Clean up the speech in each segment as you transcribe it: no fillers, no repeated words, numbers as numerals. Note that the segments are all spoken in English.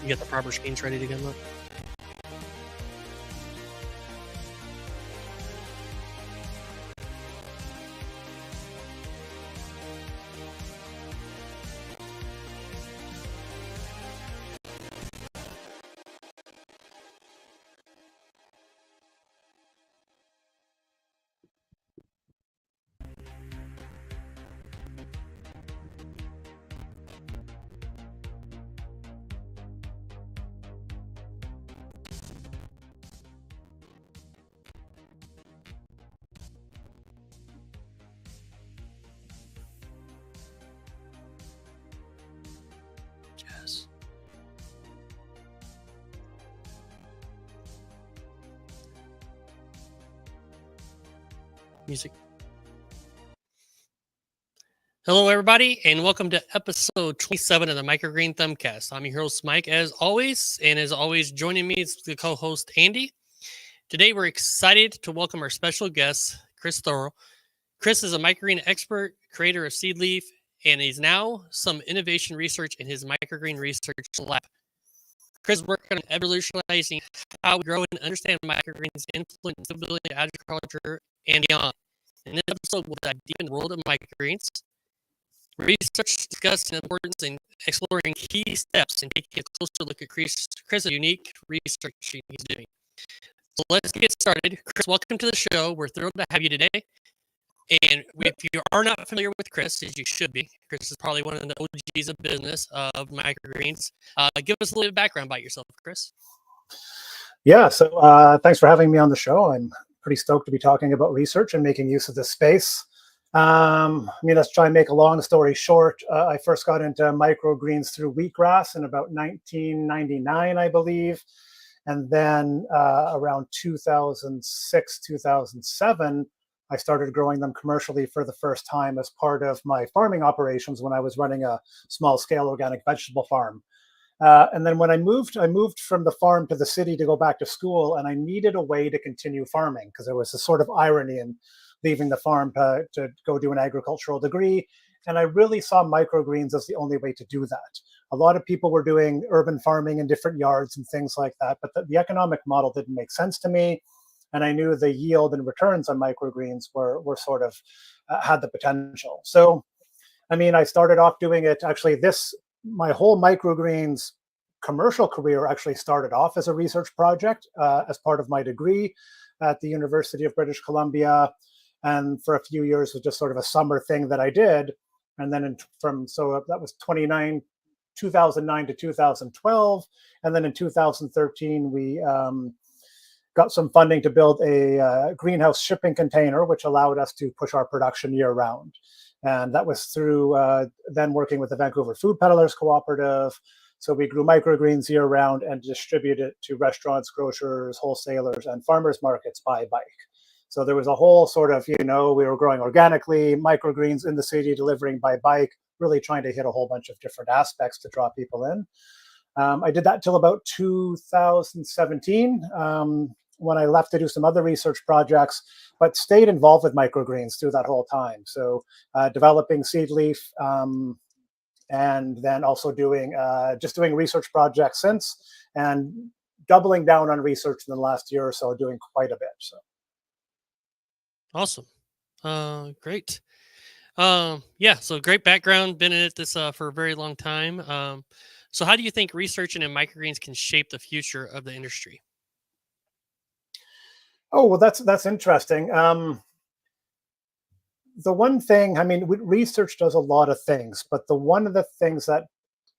You get the proper screens ready to go. Look. Yes. Music. Hello, everybody, and welcome to episode 27 of the Microgreen Thumbcast. I'm your host, Mike, as always, and as always, joining me is the co-host, Andy. Today, we're excited to welcome our special guest, Chris Thorough. Chris is a microgreen expert, creator of Seed Leaf, and he's now some innovation research in his microgreen research lab. Chris is working on evolutionizing how we grow and understand microgreens' influence ability to agriculture and beyond. In this episode, we'll dive deep in the world of microgreens, research discussing the importance in exploring key steps and taking a closer look at Chris's unique research he's doing. So let's get started. Chris, welcome to the show. We're thrilled to have you today. And if you are not familiar with Chris, as you should be, Chris is probably one of the OGs of business of microgreens. Give us a little bit of background about yourself, Chris. Yeah, so thanks for having me on the show. I'm pretty stoked to be talking about research and making use of this space. Let's try and make a long story short. I first got into microgreens through wheatgrass in about 1999, I believe. And then around 2006, 2007, I started growing them commercially for the first time as part of my farming operations when I was running a small-scale organic vegetable farm. And then when I moved from the farm to the city to go back to school, and I needed a way to continue farming because there was a sort of irony in leaving the farm to go do an agricultural degree. And I really saw microgreens as the only way to do that. A lot of people were doing urban farming in different yards and things like that, but the economic model didn't make sense to me. And I knew the yield and returns on microgreens were sort of had the potential. So, I started off doing it. Actually, my whole microgreens commercial career actually started off as a research project as part of my degree at the University of British Columbia. And for a few years, it was just sort of a summer thing that I did. And then that was 2009 to 2012. And then in 2013, we got some funding to build a greenhouse shipping container, which allowed us to push our production year round. And that was through then working with the Vancouver Food Peddlers Cooperative. So we grew microgreens year round and distributed it to restaurants, grocers, wholesalers, and farmers markets by bike. So there was a whole sort of, we were growing organically, microgreens in the city, delivering by bike, really trying to hit a whole bunch of different aspects to draw people in. I did that till about 2017 when I left to do some other research projects, but stayed involved with microgreens through that whole time. So developing Seed Leaf and then also doing research projects since, and doubling down on research in the last year or so, doing quite a bit. So. Awesome. Great. So great background, been in this for a very long time. So how do you think researching in microgreens can shape the future of the industry? Oh, well, that's interesting. The one thing, research does a lot of things, but one of the things that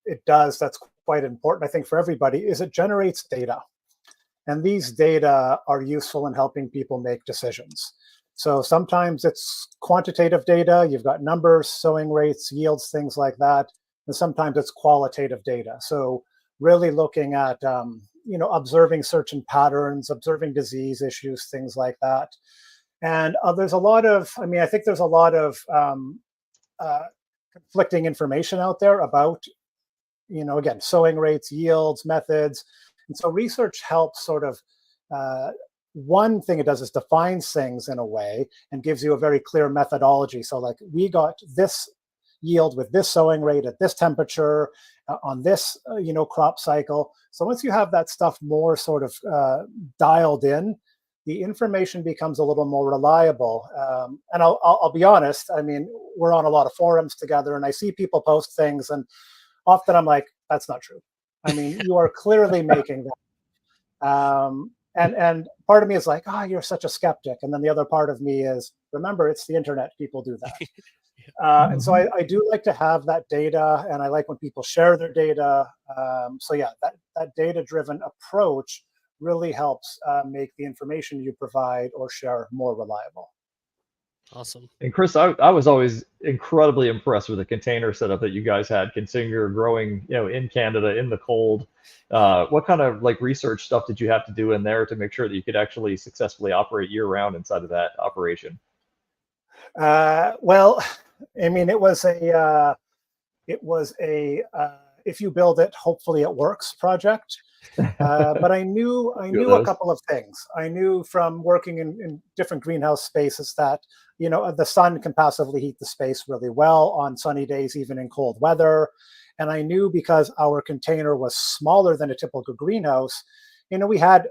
it does that's quite important, I think, for everybody is it generates data. And these data are useful in helping people make decisions. So sometimes it's quantitative data. You've got numbers, sowing rates, yields, things like that. And sometimes it's qualitative data. So really looking at, observing certain patterns, observing disease issues, things like that. And there's a lot of, I think there's a lot of conflicting information out there about, again, sowing rates, yields, methods. And so research helps sort of, one thing it does is defines things in a way and gives you a very clear methodology. So like we got this yield with this sowing rate at this temperature on this, crop cycle. So once you have that stuff more sort of dialed in, the information becomes a little more reliable. And I'll be honest, I mean, we're on a lot of forums together and I see people post things and often I'm like, that's not true. I mean, you are clearly making that. And part of me is like, oh, you're such a skeptic. And then the other part of me is, remember, it's the internet. People do that. And so I do like to have that data, and I like when people share their data. So yeah, that data-driven approach really helps make the information you provide or share more reliable. Awesome. And Chris, I was always incredibly impressed with the container setup that you guys had, considering you're growing, in Canada in the cold. What kind of research stuff did you have to do in there to make sure that you could actually successfully operate year round inside of that operation? Well, I mean, it was a if you build it, hopefully it works project. But I knew a couple of things. I knew from working in different greenhouse spaces that, the sun can passively heat the space really well on sunny days, even in cold weather. And I knew because our container was smaller than a typical greenhouse, we had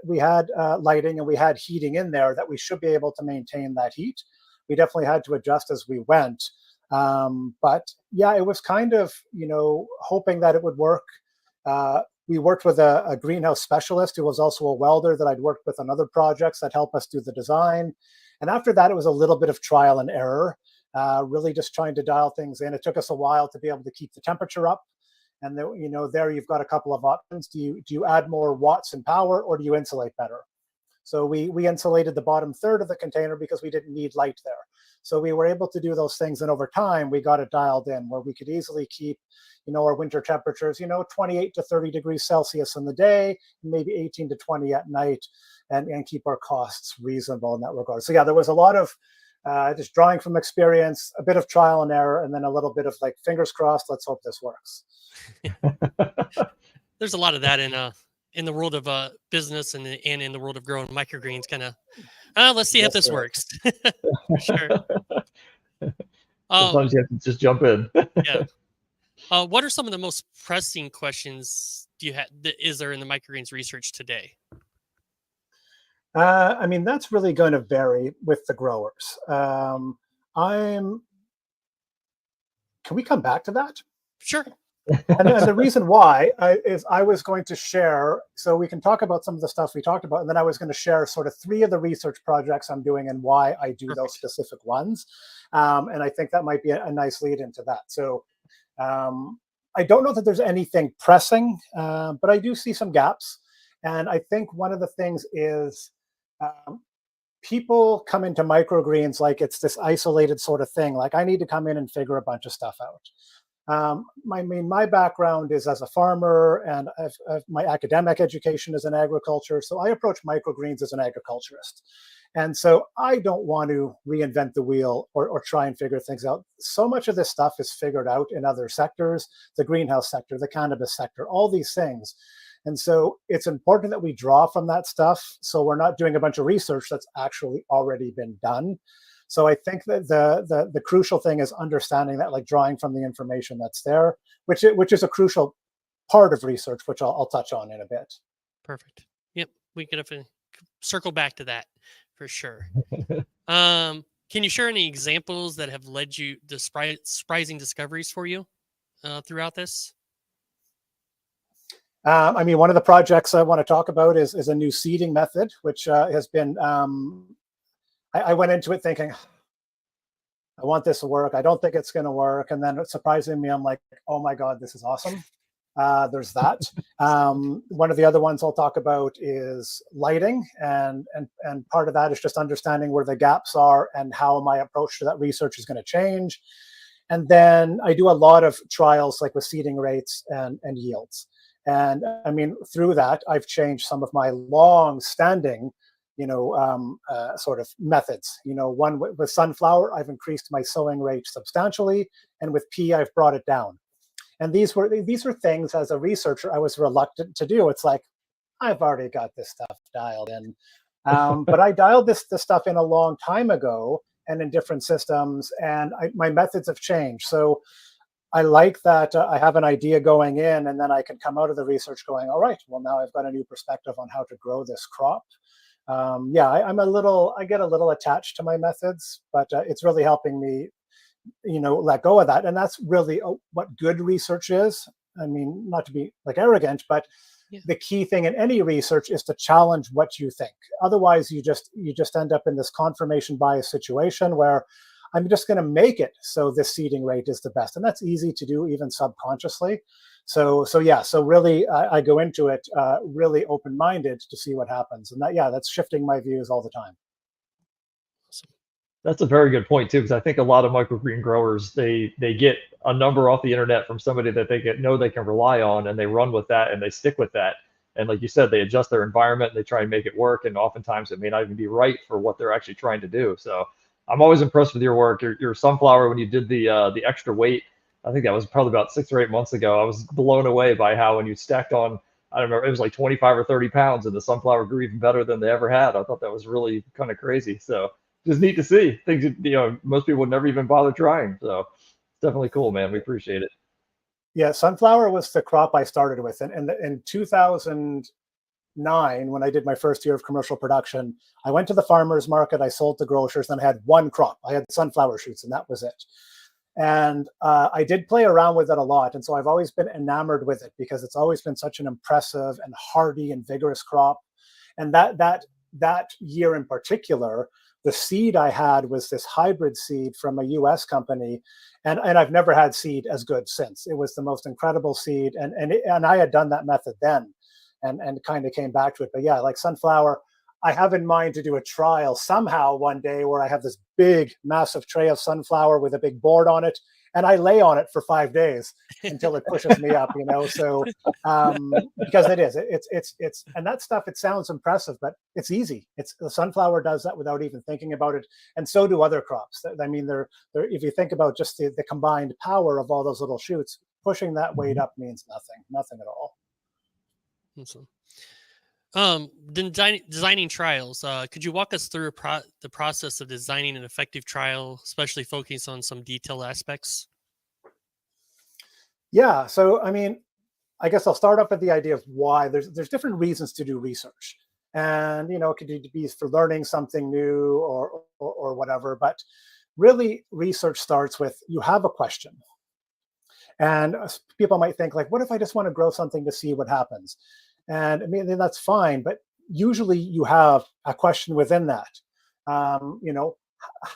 lighting and we had heating in there that we should be able to maintain that heat. We definitely had to adjust as we went. But yeah, it was kind of, hoping that it would work. We worked with a greenhouse specialist who was also a welder that I'd worked with on other projects that helped us do the design. And after that, it was a little bit of trial and error, really just trying to dial things in. It took us a while to be able to keep the temperature up. And there you've got a couple of options. Do you add more watts in power or do you insulate better? So we insulated the bottom third of the container because we didn't need light there. So we were able to do those things. And over time, we got it dialed in where we could easily keep, our winter temperatures, 28 to 30 degrees Celsius in the day, maybe 18 to 20 at night, and keep our costs reasonable in that regard. So yeah, there was a lot of just drawing from experience, a bit of trial and error, and then a little bit of fingers crossed, let's hope this works. There's a lot of that in the world of business and in the world of growing microgreens, kind of, let's see if this works. For sure. Sometimes you have to just jump in. Yeah. What are some of the most pressing questions is there in the microgreens research today? I mean, that's really going to vary with the growers. Can we come back to that? Sure. And the reason why is I was going to share, so we can talk about some of the stuff we talked about, and then I was going to share sort of 3 of the research projects I'm doing and why I do those specific ones. And I think that might be a nice lead into that. So I don't know that there's anything pressing, but I do see some gaps. And I think one of the things is people come into microgreens like it's this isolated sort of thing. Like I need to come in and figure a bunch of stuff out. My background is as a farmer, and my academic education is in agriculture. So I approach microgreens as an agriculturist. And so I don't want to reinvent the wheel or try and figure things out. So much of this stuff is figured out in other sectors, the greenhouse sector, the cannabis sector, all these things. And so it's important that we draw from that stuff. So we're not doing a bunch of research that's actually already been done. So I think that the crucial thing is understanding that, drawing from the information that's there, which is a crucial part of research, which I'll touch on in a bit. Perfect. Yep, we could have to circle back to that for sure. Can you share any examples that have led you to surprising discoveries for you throughout this? I mean, one of the projects I want to talk about is a new seeding method, which has been. I went into it thinking, I want this to work. I don't think it's going to work. And then surprisingly, I'm like, oh my God, this is awesome. There's that. One of the other ones I'll talk about is lighting. And part of that is just understanding where the gaps are and how my approach to that research is going to change. And then I do a lot of trials with seeding rates and yields. And I mean, through that, I've changed some of my long-standing sort of methods. One with sunflower, I've increased my sowing rate substantially, and with pea, I've brought it down. And these were things as a researcher I was reluctant to do. It's like, I've already got this stuff dialed in, but I dialed this stuff in a long time ago and in different systems, and my methods have changed. So I like that I have an idea going in, and then I can come out of the research going, all right, well, now I've got a new perspective on how to grow this crop. Yeah, I get a little attached to my methods, but it's really helping me, let go of that. And that's really what good research is. I mean, not to be like arrogant, but Yeah. the key thing in any research is to challenge what you think. Otherwise, you just end up in this confirmation bias situation where I'm just going to make it so this seeding rate is the best, and that's easy to do even subconsciously. So really, I go into it really open-minded to see what happens, and that's shifting my views all the time. That's a very good point too, because I think a lot of microgreen growers they get a number off the internet from somebody that know they can rely on, and they run with that and they stick with that. And like you said, they adjust their environment and they try and make it work. And oftentimes it may not even be right for what they're actually trying to do. So I'm always impressed with your work. Your sunflower, when you did the extra weight, I think that was probably about 6 or 8 months ago. I was blown away by how when you stacked on, I don't remember, it was like 25 or 30 pounds, and the sunflower grew even better than they ever had. I thought that was really kind of crazy. So just neat to see things most people would never even bother trying. So it's definitely cool, man. We appreciate it. Yeah, sunflower was the crop I started with, and in 2009, when I did my first year of commercial production, I went to the farmers market, I sold to grocers, and I had one crop. I had sunflower shoots, and that was it. And I did play around with it a lot, and so I've always been enamored with it because it's always been such an impressive and hardy and vigorous crop. And that year in particular, the seed I had was this hybrid seed from a US company, and I've never had seed as good since. It was the most incredible seed, and I had done that method then, and kind of came back to it. But yeah, like sunflower, I have in mind to do a trial somehow one day where I have this big, massive tray of sunflower with a big board on it, and I lay on it for 5 days until it pushes me up, So because it's and that stuff, it sounds impressive, but it's easy. The sunflower does that without even thinking about it, and so do other crops. I mean, they're if you think about just the combined power of all those little shoots, pushing that weight up means nothing at all. Awesome. Designing trials. Could you walk us through the process of designing an effective trial, especially focusing on some detailed aspects? Yeah. So, I mean, I guess I'll start off with the idea of why there's different reasons to do research, and it could be for learning something new or whatever. But really, research starts with you have a question, and people might think like, what if I just want to grow something to see what happens? And I mean, that's fine, but usually you have a question within that.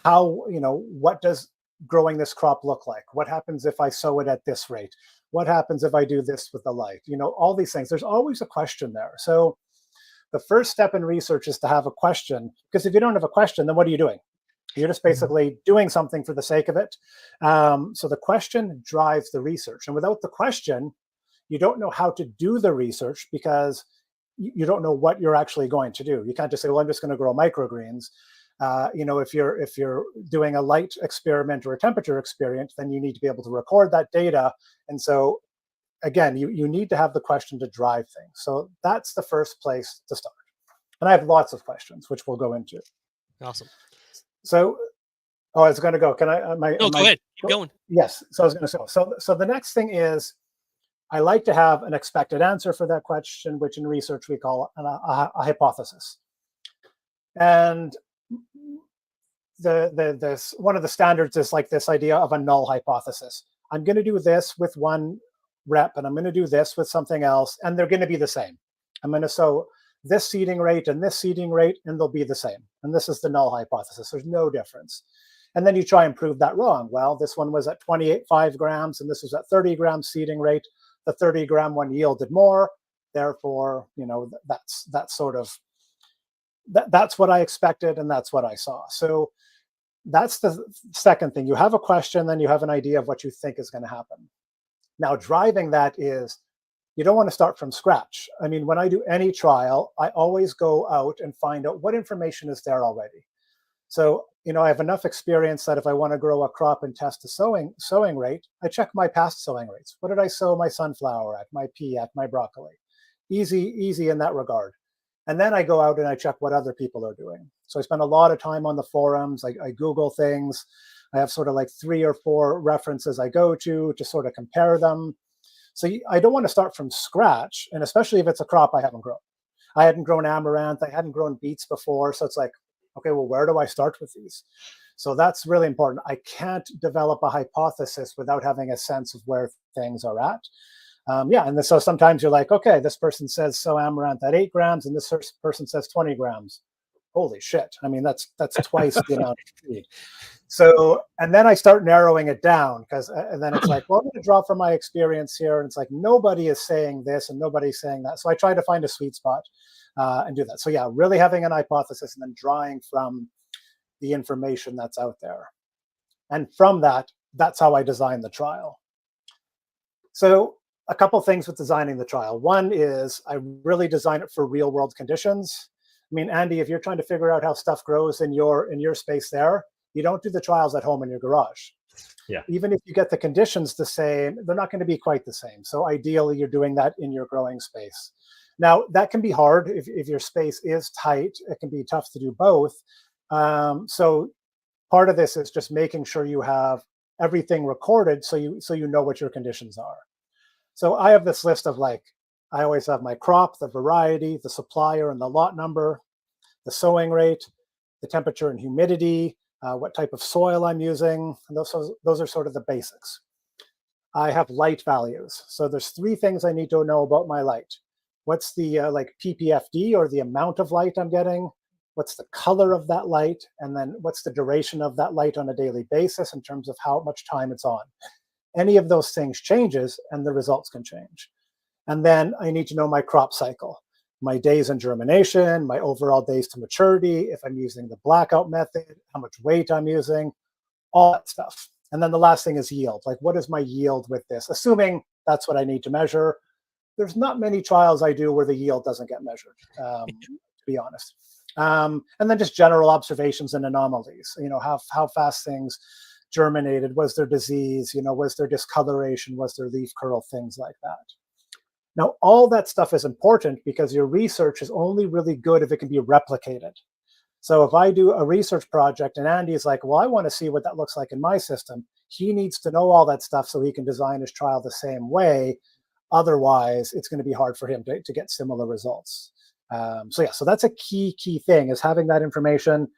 What does growing this crop look like? What happens if I sow it at this rate? What happens if I do this with the light? All these things. There's always a question there. So the first step in research is to have a question, because if you don't have a question, then what are you doing? You're just basically doing something for the sake of it. So the question drives the research. And without the question, you don't know how to do the research because you don't know what you're actually going to do. You can't just say, well, I'm just going to grow microgreens. If you're doing a light experiment or a temperature experiment, then you need to be able to record that data. And so again, you need to have the question to drive things. So that's the first place to start. And I have lots of questions, which we'll go into. Awesome. So, I was going to go. Can I? No, go ahead. Keep going. Yes. So I was going to say. So the next thing is, I like to have an expected answer for that question, which in research we call a hypothesis. And this one of the standards is like this idea of a null hypothesis. I'm going to do this with one rep, and I'm going to do this with something else, and they're going to be the same. I'm going to sow this seeding rate and this seeding rate, and they'll be the same. And this is the null hypothesis. There's no difference. And then you try and prove that wrong. Well, this one was at 5 grams, and this was at 30 grams seeding rate. The 30-gram one yielded more. Therefore, that's what I expected, and that's what I saw. So that's the second thing. You have a question, then you have an idea of what you think is going to happen. Now, driving that is, you don't want to start from scratch. I mean, when I do any trial, I always go out and find out what information is there already. So, I have enough experience that if I want to grow a crop and test the sowing rate, I check my past sowing rates. What did I sow my sunflower at, my pea at, my broccoli? Easy in that regard. And then I go out and I check what other people are doing. So I spend a lot of time on the forums. I Google things. I have sort of like 3 or 4 references I go to sort of compare them. So I don't want to start from scratch, and especially if it's a crop I haven't grown. I hadn't grown amaranth, I hadn't grown beets before, so it's like, okay, well, where do I start with these? So that's really important. I can't develop a hypothesis without having a sense of where things are at. Yeah, and so sometimes you're like, okay, this person says sow amaranth at 8 grams, and this person says 20 grams. Holy shit! I mean, that's twice the amount of seed. So, and then I start narrowing it down and then it's like, well, I'm going to draw from my experience here, and it's like nobody is saying this and nobody's saying that. So I try to find a sweet spot and do that. So yeah, really having an hypothesis and then drawing from the information that's out there, and from that, that's how I design the trial. So a couple things with designing the trial. One is I really design it for real world conditions. I mean, Andy, if you're trying to figure out how stuff grows in your space there, you don't do the trials at home in your garage. Yeah. Even if you get the conditions the same, they're not going to be quite the same. So ideally, you're doing that in your growing space. Now, that can be hard if your space is tight. It can be tough to do both. So part of this is just making sure you have everything recorded so you know what your conditions are. So I have this list of like, I always have my crop, the variety, the supplier and the lot number, the sowing rate, the temperature and humidity, what type of soil I'm using. And those are sort of the basics. I have light values. So there's 3 things I need to know about my light. What's the like ppfd, or the amount of light I'm getting? What's the color of that light? And then what's the duration of that light on a daily basis in terms of how much time it's on? Any of those things changes and the results can change. And then I need to know my crop cycle, my days in germination, my overall days to maturity, if I'm using the blackout method, how much weight I'm using, all that stuff. And then the last thing is yield. Like, what is my yield with this? Assuming that's what I need to measure. There's not many trials I do where the yield doesn't get measured, to be honest. And then just general observations and anomalies. You know, how fast things germinated, was there disease, you know, was there discoloration, was there leaf curl, things like that. Now, all that stuff is important because your research is only really good if it can be replicated. So if I do a research project and Andy is like, well, I want to see what that looks like in my system, he needs to know all that stuff so he can design his trial the same way. Otherwise, it's going to be hard for him to get similar results. So yeah, so that's a key thing, is having that information.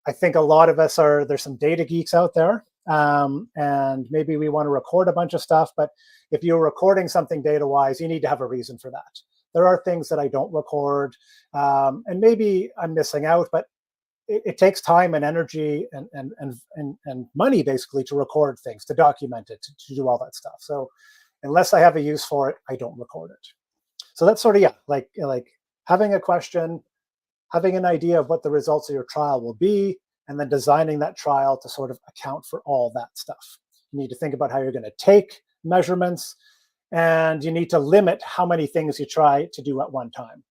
I think a lot of us there's some data geeks out there, and maybe we want to record a bunch of stuff, but if you're recording something data-wise, you need to have a reason for that. There are things that I don't record, and maybe I'm missing out, but it takes time and energy and money basically to record things, to document it, to do all that stuff. So unless I have a use for it, I don't record it. So that's sort of, yeah, like having a question, having an idea of what the results of your trial will be, and then designing that trial to sort of account for all that stuff. You need to think about how you're going to take measurements, and you need to limit how many things you try to do at one time.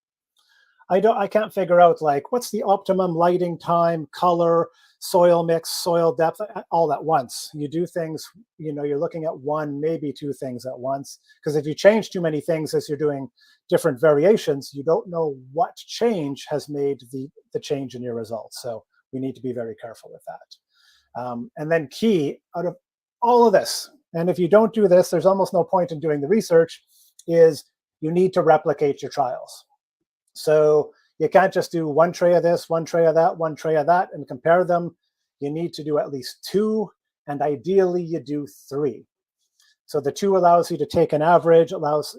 I can't figure out like what's the optimum lighting time, color, soil mix, soil depth, all at once. You do things, you know, you're looking at 1, maybe 2 things at once, because if you change too many things as you're doing different variations, you don't know what change has made the change in your results. So we need to be very careful with that. And then key out of all of this, and if you don't do this, there's almost no point in doing the research, is you need to replicate your trials. So you can't just do 1 tray of this, 1 tray of that, 1 tray of that, and compare them. You need to do at least 2, and ideally you do 3. So the 2 allows you to take an average, allows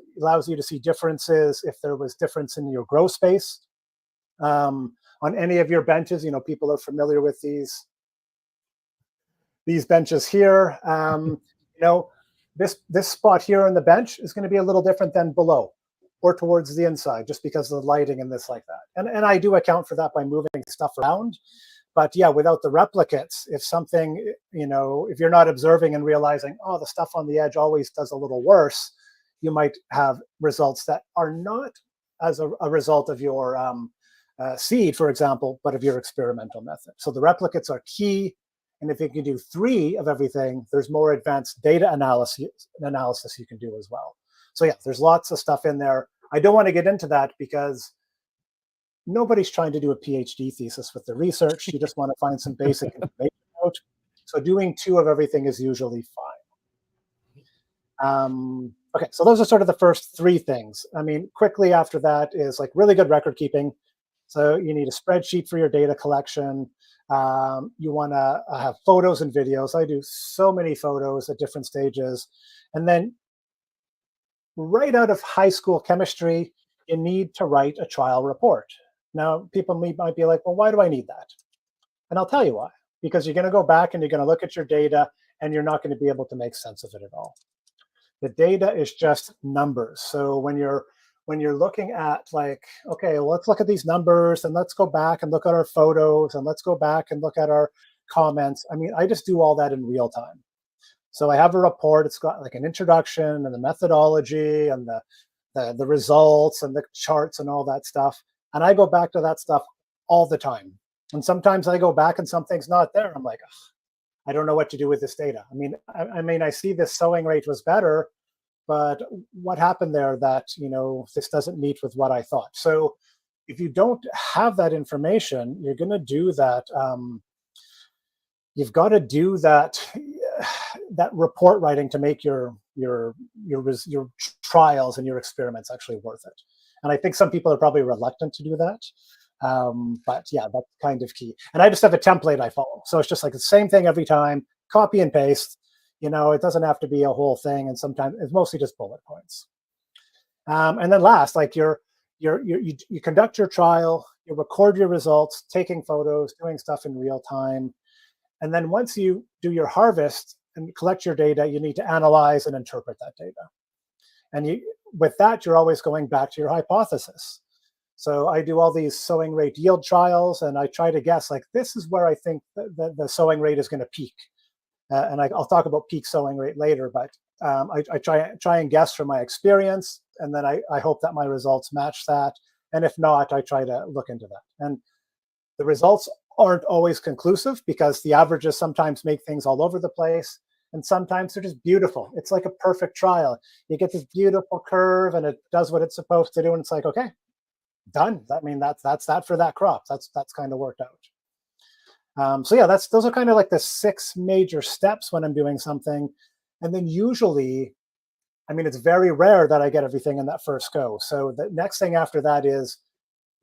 you to see differences if there was difference in your grow space. On any of your benches, you know, people are familiar with these benches here. You know, this spot here on the bench is going to be a little different than below or towards the inside, just because of the lighting and this like that. And I do account for that by moving stuff around. But yeah, without the replicates, if something, you know, if you're not observing and realizing, oh, the stuff on the edge always does a little worse, you might have results that are not as a result of your seed, for example, but of your experimental method. So the replicates are key. And if you can do 3 of everything, there's more advanced data analysis you can do as well. So yeah, there's lots of stuff in there. I don't want to get into that because nobody's trying to do a PhD thesis with the research. You just want to find some basic information out. So doing 2 of everything is usually fine. Okay, so those are sort of the first 3 things. I mean, quickly after that is like really good record keeping. So you need a spreadsheet for your data collection. You want to have photos and videos. I do so many photos at different stages. And then right out of high school chemistry, you need to write a trial report. Now, people might be like, well, why do I need that? And I'll tell you why. Because you're going to go back and you're going to look at your data and you're not going to be able to make sense of it at all. The data is just numbers. So when you're looking at like, okay, well, let's look at these numbers and let's go back and look at our photos and let's go back and look at our comments. I mean, I just do all that in real time. So I have a report. It's got like an introduction and the methodology and the results and the charts and all that stuff. And I go back to that stuff all the time. And sometimes I go back and something's not there. I'm like, I don't know what to do with this data. I mean, I see this sowing rate was better, but what happened there that, this doesn't meet with what I thought. So if you don't have that information, you're going to do that. You've got to do that report writing to make your trials and your experiments actually worth it. And I think some people are probably reluctant to do that. But yeah, that's kind of key. And I just have a template I follow. So it's just like the same thing every time, copy and paste. It doesn't have to be a whole thing. And sometimes it's mostly just bullet points. And then last, like you conduct your trial, you record your results, taking photos, doing stuff in real time. And then once you do your harvest and collect your data, you need to analyze and interpret that data. And with that, you're always going back to your hypothesis. So I do all these sowing rate yield trials, and I try to guess, like, this is where I think the sowing rate is going to peak. And I'll talk about peak sowing rate later, but I try and guess from my experience, and then I hope that my results match that. And if not, I try to look into that. And the results aren't always conclusive because the averages sometimes make things all over the place. And sometimes they're just beautiful. It's like a perfect trial. You get this beautiful curve and it does what it's supposed to do. And it's like, okay, done. I mean, that's that for that crop. That's kind of worked out. So yeah, those are kind of like the 6 major steps when I'm doing something. And then usually, I mean, it's very rare that I get everything in that first go. So the next thing after that is,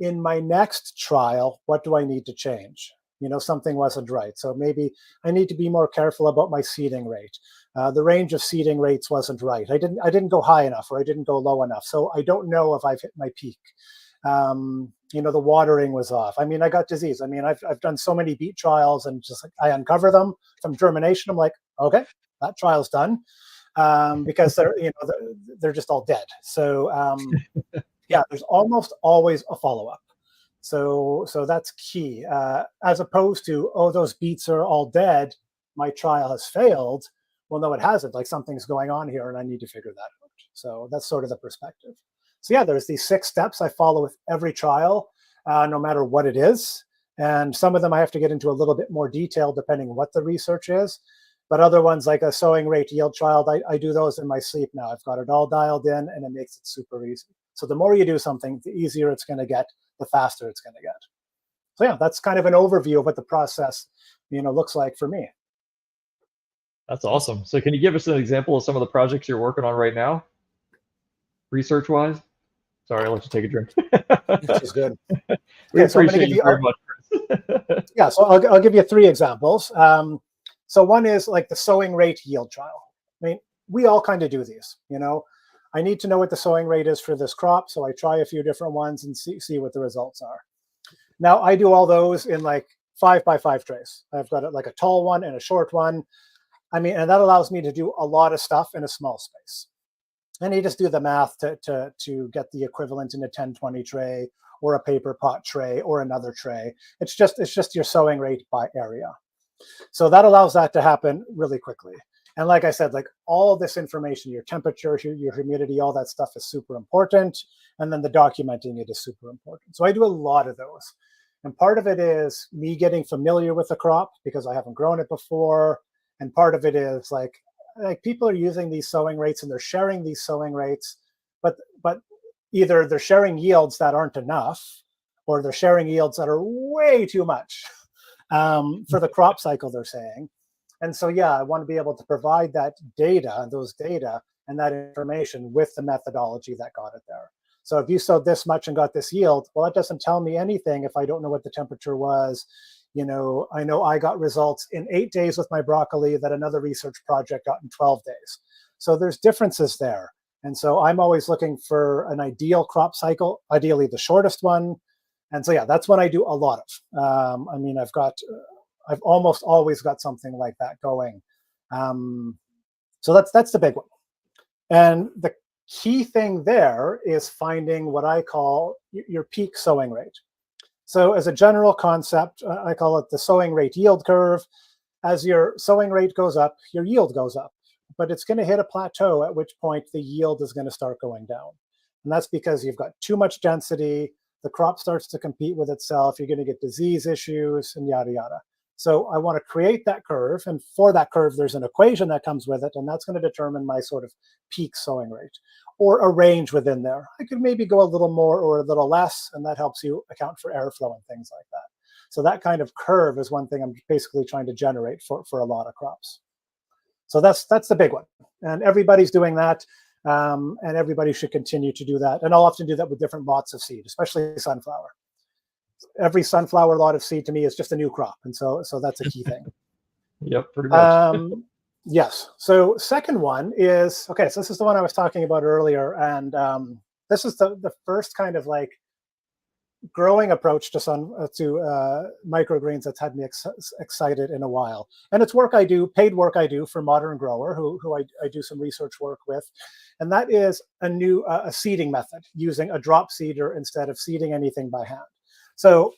in my next trial, what do I need to change? Something wasn't right. So maybe I need to be more careful about my seeding rate. The range of seeding rates wasn't right. I didn't go high enough, or I didn't go low enough. So I don't know if I've hit my peak. The watering was off. I mean, I got disease. I mean, I've done so many beet trials, and just like I uncover them from germination. I'm like, okay, that trial's done, because they're just all dead. So yeah, there's almost always a follow-up. So that's key. As opposed to, oh, those beets are all dead, my trial has failed. Well, no, it hasn't. Like, something's going on here, and I need to figure that out. So that's sort of the perspective. So yeah, there's these 6 steps I follow with every trial, no matter what it is. And some of them I have to get into a little bit more detail depending on what the research is. But other ones, like a sowing rate yield trial, I do those in my sleep now. I've got it all dialed in, and it makes it super easy. So the more you do something, the easier it's going to get, the faster it's going to get. So yeah, that's kind of an overview of what the process, looks like for me. That's awesome. So can you give us an example of some of the projects you're working on right now, research-wise? Sorry, I'll let you take a drink. This is good. We appreciate you very much, Chris. Yeah, so I'll give you 3 examples. So one is like the sowing rate yield trial. I mean, we all kind of do these, I need to know what the sowing rate is for this crop, so I try a few different ones and see what the results are. Now, I do all those in like 5x5 trays. I've got like a tall one and a short one. I mean, and that allows me to do a lot of stuff in a small space. And you just do the math to get the equivalent in a 10-20 tray, or a paper pot tray, or another tray. It's just your sowing rate by area. So that allows that to happen really quickly. And like I said, like, all this information, your temperature, your humidity, all that stuff is super important. And then the documenting it is super important. So I do a lot of those. And part of it is me getting familiar with the crop because I haven't grown it before. And part of it is like people are using these sowing rates and they're sharing these sowing rates, but either they're sharing yields that aren't enough, or they're sharing yields that are way too much for the crop cycle, they're saying. And so, yeah, I want to be able to provide that data, those data and that information with the methodology that got it there. So if you sowed this much and got this yield, well, it doesn't tell me anything if I don't know what the temperature was. You know I got results in 8 days with my broccoli that another research project got in 12 days. So there's differences there. And so I'm always looking for an ideal crop cycle, ideally the shortest one. And so, yeah, that's what I do a lot of. I mean, I've almost always got something like that going. So that's the big one. And the key thing there is finding what I call your peak sowing rate. So as a general concept, I call it the sowing rate yield curve. As your sowing rate goes up, your yield goes up. But it's going to hit a plateau, at which point the yield is going to start going down. And that's because you've got too much density, the crop starts to compete with itself, you're going to get disease issues, and yada, yada. So I want to create that curve, and for that curve, there's an equation that comes with it, and that's going to determine my sort of peak sowing rate, or a range within there. I could maybe go a little more or a little less, and that helps you account for airflow and things like that. So that kind of curve is one thing I'm basically trying to generate for a lot of crops. So that's the big one, and everybody's doing that, and everybody should continue to do that. And I'll often do that with different lots of seed, especially sunflower. Every sunflower lot of seed to me is just a new crop, and so that's a key thing. Yep, pretty much. Yes. So second one is, okay, so this is the one I was talking about earlier, and this is the first kind of like growing approach to microgreens that's had me excited in a while. And it's work I do, paid work I do for Modern Grower, who I do some research work with. And that is a seeding method using a drop seeder instead of seeding anything by hand. So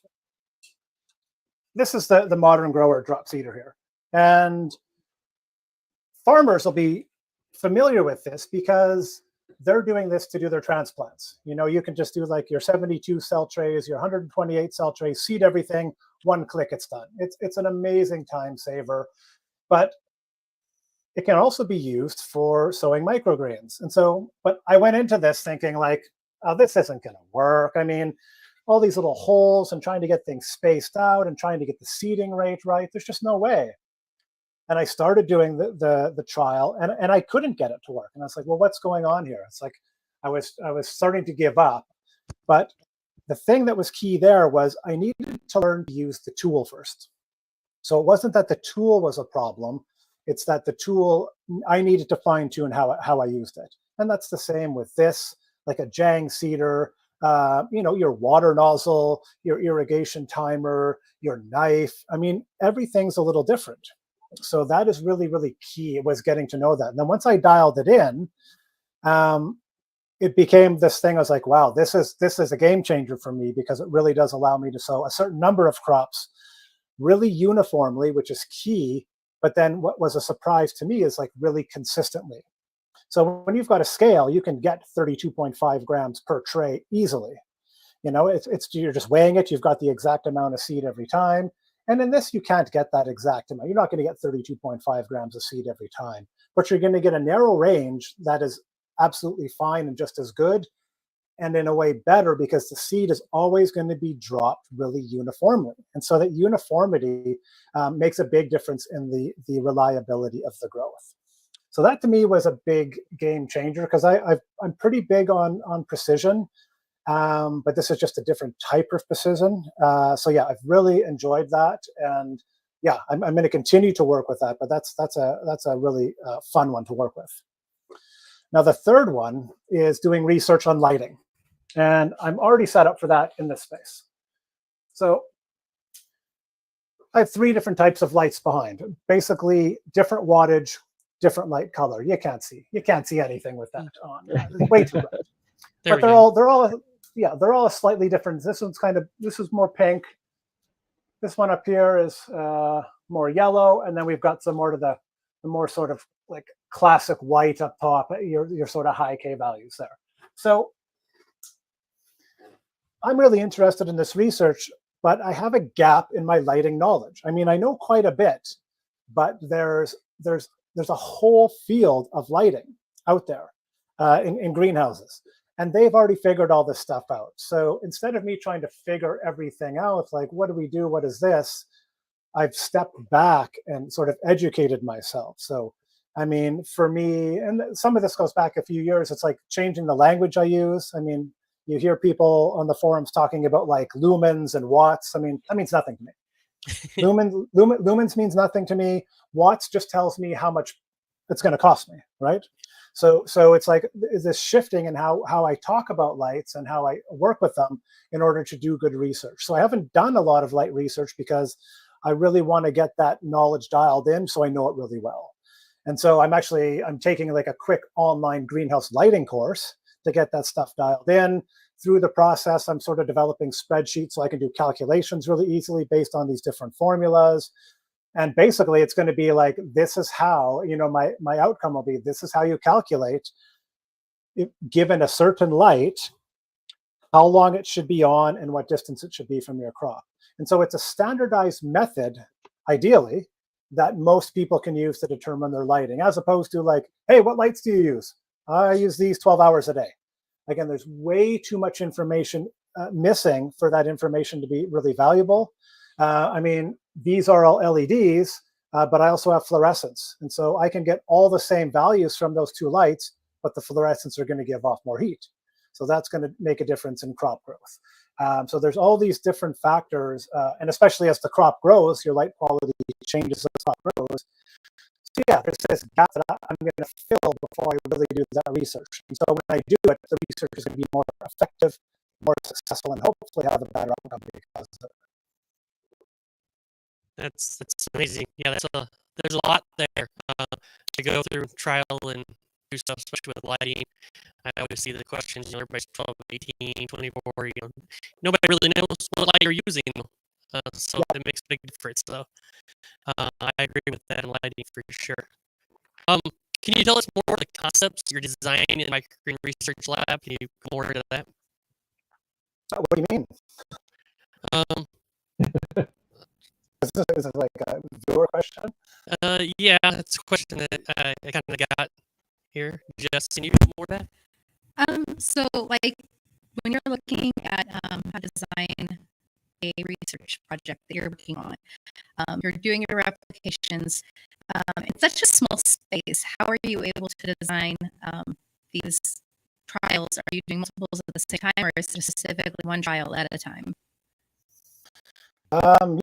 this is the Modern Grower drop seeder here. And farmers will be familiar with this because they're doing this to do their transplants. You know, you can just do like your 72 cell trays, your 128 cell trays, seed everything, one click, it's done. It's an amazing time saver, but it can also be used for sowing microgreens. And so, but I went into this thinking like, oh, this isn't going to work. I mean, all these little holes and trying to get things spaced out and trying to get the seeding rate right. There's just no way. And I started doing the trial, and I couldn't get it to work. And I was like, well, what's going on here? It's like I was starting to give up. But the thing that was key there was I needed to learn to use the tool first. So it wasn't that the tool was a problem. It's that the tool, I needed to fine tune how I used it. And that's the same with this, like a Jang seeder, your water nozzle, your irrigation timer, your knife. I mean, everything's a little different. So that is really, really key. It was getting to know that. And then once I dialed it in, it became this thing. I was like, wow, this is a game changer for me, because it really does allow me to sow a certain number of crops really uniformly, which is key. But then what was a surprise to me is like really consistently. So when you've got a scale, you can get 32.5 grams per tray easily. You know, you're just weighing it. You've got the exact amount of seed every time. And in this, you can't get that exact amount. You're not going to get 32.5 grams of seed every time, but you're going to get a narrow range that is absolutely fine and just as good, and in a way better, because the seed is always going to be dropped really uniformly. And so that uniformity makes a big difference in the reliability of the growth. So that to me was a big game changer, because I'm pretty big on precision. But this is just a different type of precision. So yeah, I've really enjoyed that, and yeah, I'm going to continue to work with that. But that's a really fun one to work with. Now the third one is doing research on lighting, and I'm already set up for that in this space. So I have 3 different types of lights behind. Basically, different wattage, different light color. You can't see anything with that on. It's way too bright. But they're all slightly different. This is more pink. This one up here is more yellow, and then we've got some more to the more sort of like classic white up top. Your sort of high K values there. So I'm really interested in this research, but I have a gap in my lighting knowledge. I mean, I know quite a bit, but there's a whole field of lighting out there in greenhouses. And they've already figured all this stuff out. So instead of me trying to figure everything out, like, what do we do? What is this? I've stepped back and sort of educated myself. So, I mean, for me, and some of this goes back a few years, it's like changing the language I use. I mean, you hear people on the forums talking about like lumens and watts. I mean, that means nothing to me. Lumens means nothing to me. Watts just tells me how much it's going to cost me, right? So it's like this shifting in how I talk about lights and how I work with them in order to do good research. So I haven't done a lot of light research because I really want to get that knowledge dialed in so I know it really well. And so I'm taking like a quick online greenhouse lighting course to get that stuff dialed in. Through the process, I'm sort of developing spreadsheets so I can do calculations really easily based on these different formulas. And basically, it's going to be like, this is how, my outcome will be, this is how you calculate, given a certain light, how long it should be on and what distance it should be from your crop. And so it's a standardized method, ideally, that most people can use to determine their lighting, as opposed to like, hey, what lights do you use? I use these 12 hours a day. Again, there's way too much information missing for that information to be really valuable. I mean, these are all LEDs, but I also have fluorescence. And so I can get all the same values from those two lights, but the fluorescents are going to give off more heat. So that's going to make a difference in crop growth. So there's all these different factors, and especially as the crop grows, your light quality changes as the crop grows. So yeah, there's this gap that I'm going to fill before I really do that research. And so when I do it, the research is going to be more effective, more successful, and hopefully have a better outcome because of it. That's amazing. Yeah, there's a lot there to go through trial and do stuff, especially with lighting. I always see the questions, everybody's 12, 18, 24, nobody really knows what light you're using. So yeah. It makes a big difference. So I agree with that in lighting for sure. Can you tell us more of the concepts you're designing in the Microgreen Research Lab? Can you go more into that? What do you mean? Is this like a viewer question? Yeah, it's a question that I kind of got here. Jess, can you do more of that? So like when you're looking at how to design a research project that you're working on, you're doing your applications in such a small space. How are you able to design these trials? Are you doing multiples at the same time, or is it specifically one trial at a time?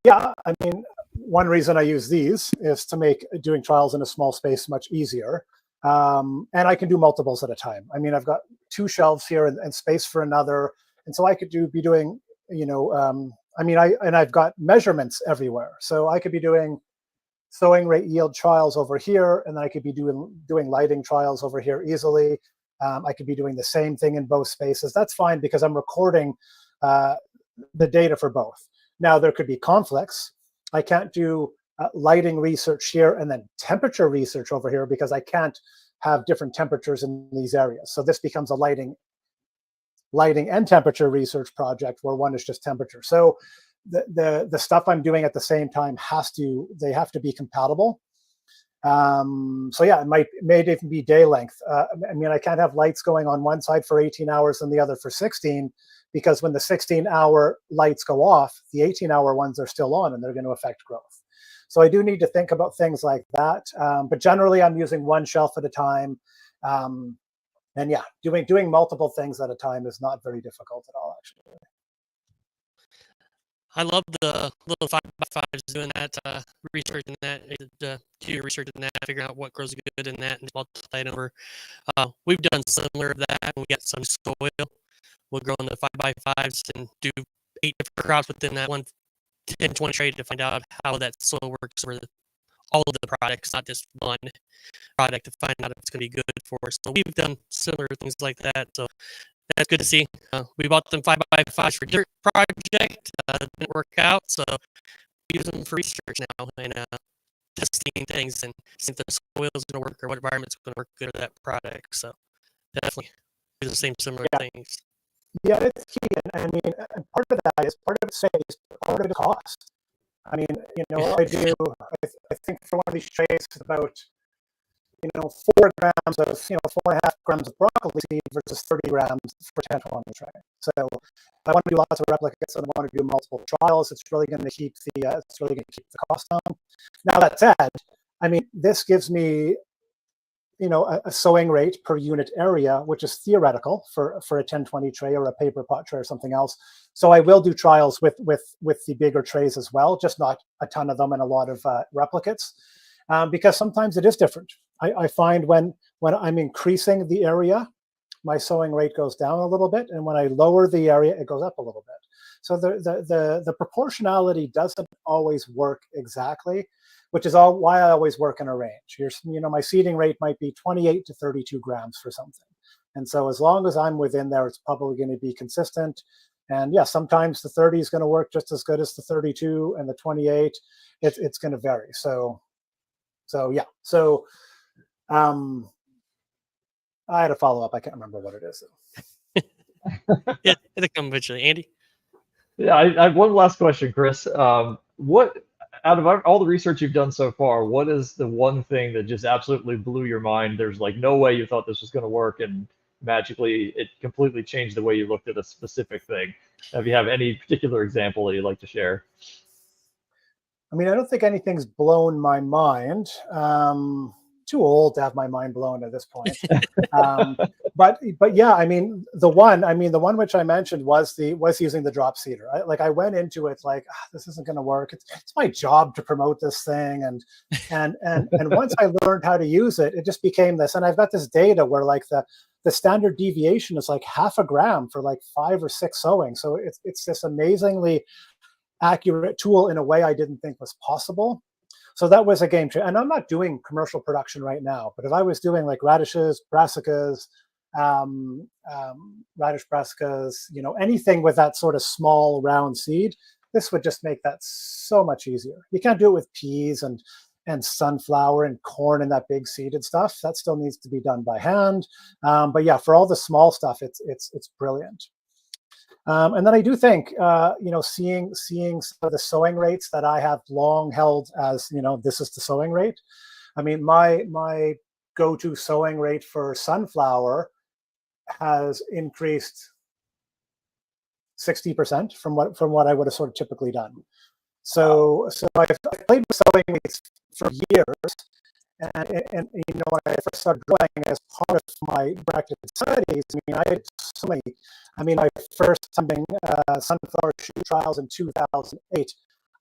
Yeah, I mean, one reason I use these is to make doing trials in a small space much easier. And I can do multiples at a time. I mean, I've got 2 shelves here and space for another. And so I could be doing, I've got measurements everywhere. So I could be doing sowing rate yield trials over here, and then I could be doing lighting trials over here easily. I could be doing the same thing in both spaces. That's fine because I'm recording the data for both. Now, there could be conflicts. I can't do lighting research here and then temperature research over here because I can't have different temperatures in these areas. So this becomes a lighting and temperature research project where one is just temperature. So the stuff I'm doing at the same time they have to be compatible. So yeah, it may even be day length. I mean, I can't have lights going on one side for 18 hours and the other for 16, because when the 16-hour lights go off, the 18-hour ones are still on and they're going to affect growth. So I do need to think about things like that. But generally, I'm using one shelf at a time. And yeah, doing multiple things at a time is not very difficult at all, actually. I love the little 5x5s doing that, research in that, do your research in that, figure out what grows good in that, and multiply it over. We've done similar to that. We got some soil. We'll grow in the 5x5s and do 8 different crops within that 10, 20 tray to find out how that soil works for all of the products, not just one product, to find out if it's going to be good for us. So we've done similar things like that. So that's good to see. We bought them 5x5s for dirt project. Didn't work out, so we use them for research now and testing things and seeing if the soil is going to work or what environment's going to work good for that product. So definitely do the similar things. Yeah, it's key. And I mean, part of that is part of it saves, part of it cost. I mean, I think for one of these trays, it's about 4 grams of, 4.5 grams of broccoli seed versus 30 grams for 10 to 1 tray. So if I want to do lots of replicates and I want to do multiple trials, it's really going to keep the cost down. Now that said, I mean, this gives me, a sowing rate per unit area, which is theoretical for a 10-20 tray or a paper pot tray or something else. So I will do trials with the bigger trays as well, just not a ton of them and a lot of replicates, because sometimes it is different. I find when I'm increasing the area, my sowing rate goes down a little bit, and when I lower the area, it goes up a little bit. So the proportionality doesn't always work exactly, which is why I always work in a range. My seeding rate might be 28 to 32 grams for something. And so as long as I'm within there, it's probably going to be consistent. And yeah, sometimes the 30 is going to work just as good as the 32, and the 28, it's going to vary. So yeah. So I had a follow-up. I can't remember what it is. Yeah, it'll come eventually. Andy? Yeah, I have one last question, Chris. What, out of all the research you've done so far, what is the one thing that just absolutely blew your mind? There's like no way you thought this was going to work, and magically it completely changed the way you looked at a specific thing. If you have any particular example that you'd like to share. I mean, I don't think anything's blown my mind. Too old to have my mind blown at this point. But yeah, I mean, the one which I mentioned was using the drop seeder. I went into it like, this isn't going to work. It's my job to promote this thing, and once I learned how to use it, it just became this. And I've got this data where like the standard deviation is like 0.5 gram for like 5 or 6 sowings. So it's this amazingly accurate tool in a way I didn't think was possible. So that was a game changer. And I'm not doing commercial production right now, but if I was doing like radishes, brassicas, anything with that sort of small round seed, this would just make that so much easier. You can't do it with peas and sunflower and corn and that big seeded stuff. That still needs to be done by hand. But yeah, for all the small stuff, it's brilliant. And then I do think, seeing some of the sowing rates that I have long held as, this is the sowing rate. I mean, my go-to sowing rate for sunflower has increased 60% from what I would have sort of typically done. So I've played with sowing rates for years. And when I first started growing as part of my directed studies, I had so many. My first sunflower shoot trials in 2008,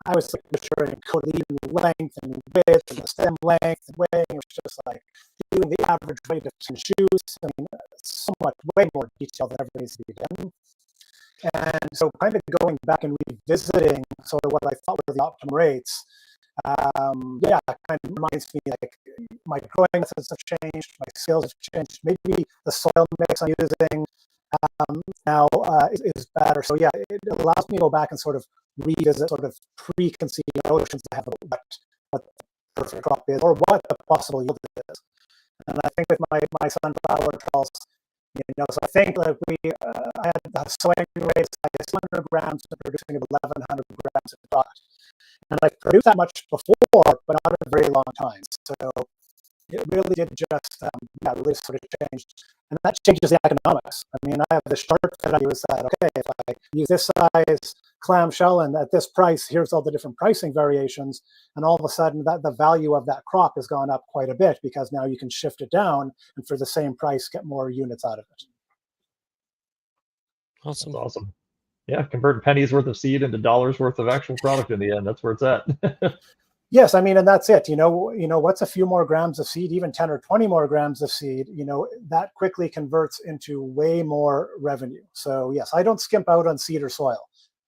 I was like measuring cotyledon length and width and the stem length and weighing. It was just like doing the average weight of 10 shoots. So much, way more detail than ever needs to be done. And so kind of going back and revisiting sort of what I thought were the optimal rates, kind of reminds me like my growing methods have changed, my skills have changed. Maybe the soil mix I'm using now is better. So yeah, it allows me to go back and sort of revisit sort of preconceived notions to have what the perfect crop is or what the possible yield is. And I think with my sunflower trials, so I think like I had the sowing rates like 100 grams and producing 1,100 grams of product. And I've produced that much before, but not in a very long time. So it really did just, really sort of change. And that changes the economics. I have the chart that I use that, okay, if I use this size clamshell and at this price, here's all the different pricing variations. And all of a sudden that the value of that crop has gone up quite a bit because now you can shift it down and for the same price, get more units out of it. Awesome. That's awesome. Yeah, convert pennies worth of seed into dollars worth of actual product in the end. That's where it's at. Yes, and that's it. What's a few more grams of seed, even 10 or 20 more grams of seed, that quickly converts into way more revenue. So yes, I don't skimp out on seed or soil.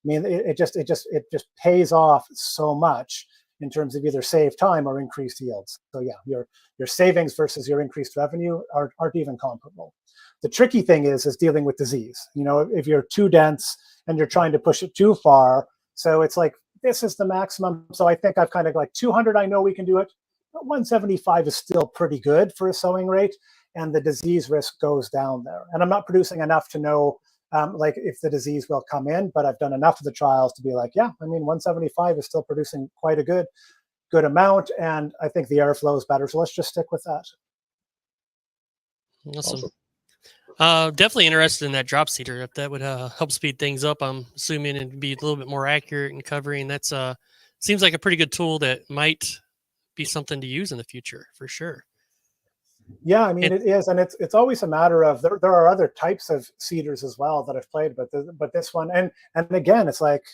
It just pays off so much in terms of either save time or increased yields. So yeah, your savings versus your increased revenue aren't even comparable. The tricky thing is dealing with disease. If you're too dense and you're trying to push it too far, so it's like, this is the maximum. So I think I've kind of like 200, I know we can do it, but 175 is still pretty good for a sowing rate, and the disease risk goes down there. And I'm not producing enough to know if the disease will come in, but I've done enough of the trials to be like, yeah, 175 is still producing quite a good amount, and I think the airflow is better. So let's just stick with that. Awesome. Definitely interested in that drop seeder. If that would help speed things up, I'm assuming it'd be a little bit more accurate in covering. That's seems like a pretty good tool that might be something to use in the future for sure. Yeah, I mean, it is, and it's always a matter of there are other types of seeders as well that I've played, but this one, and again, it's like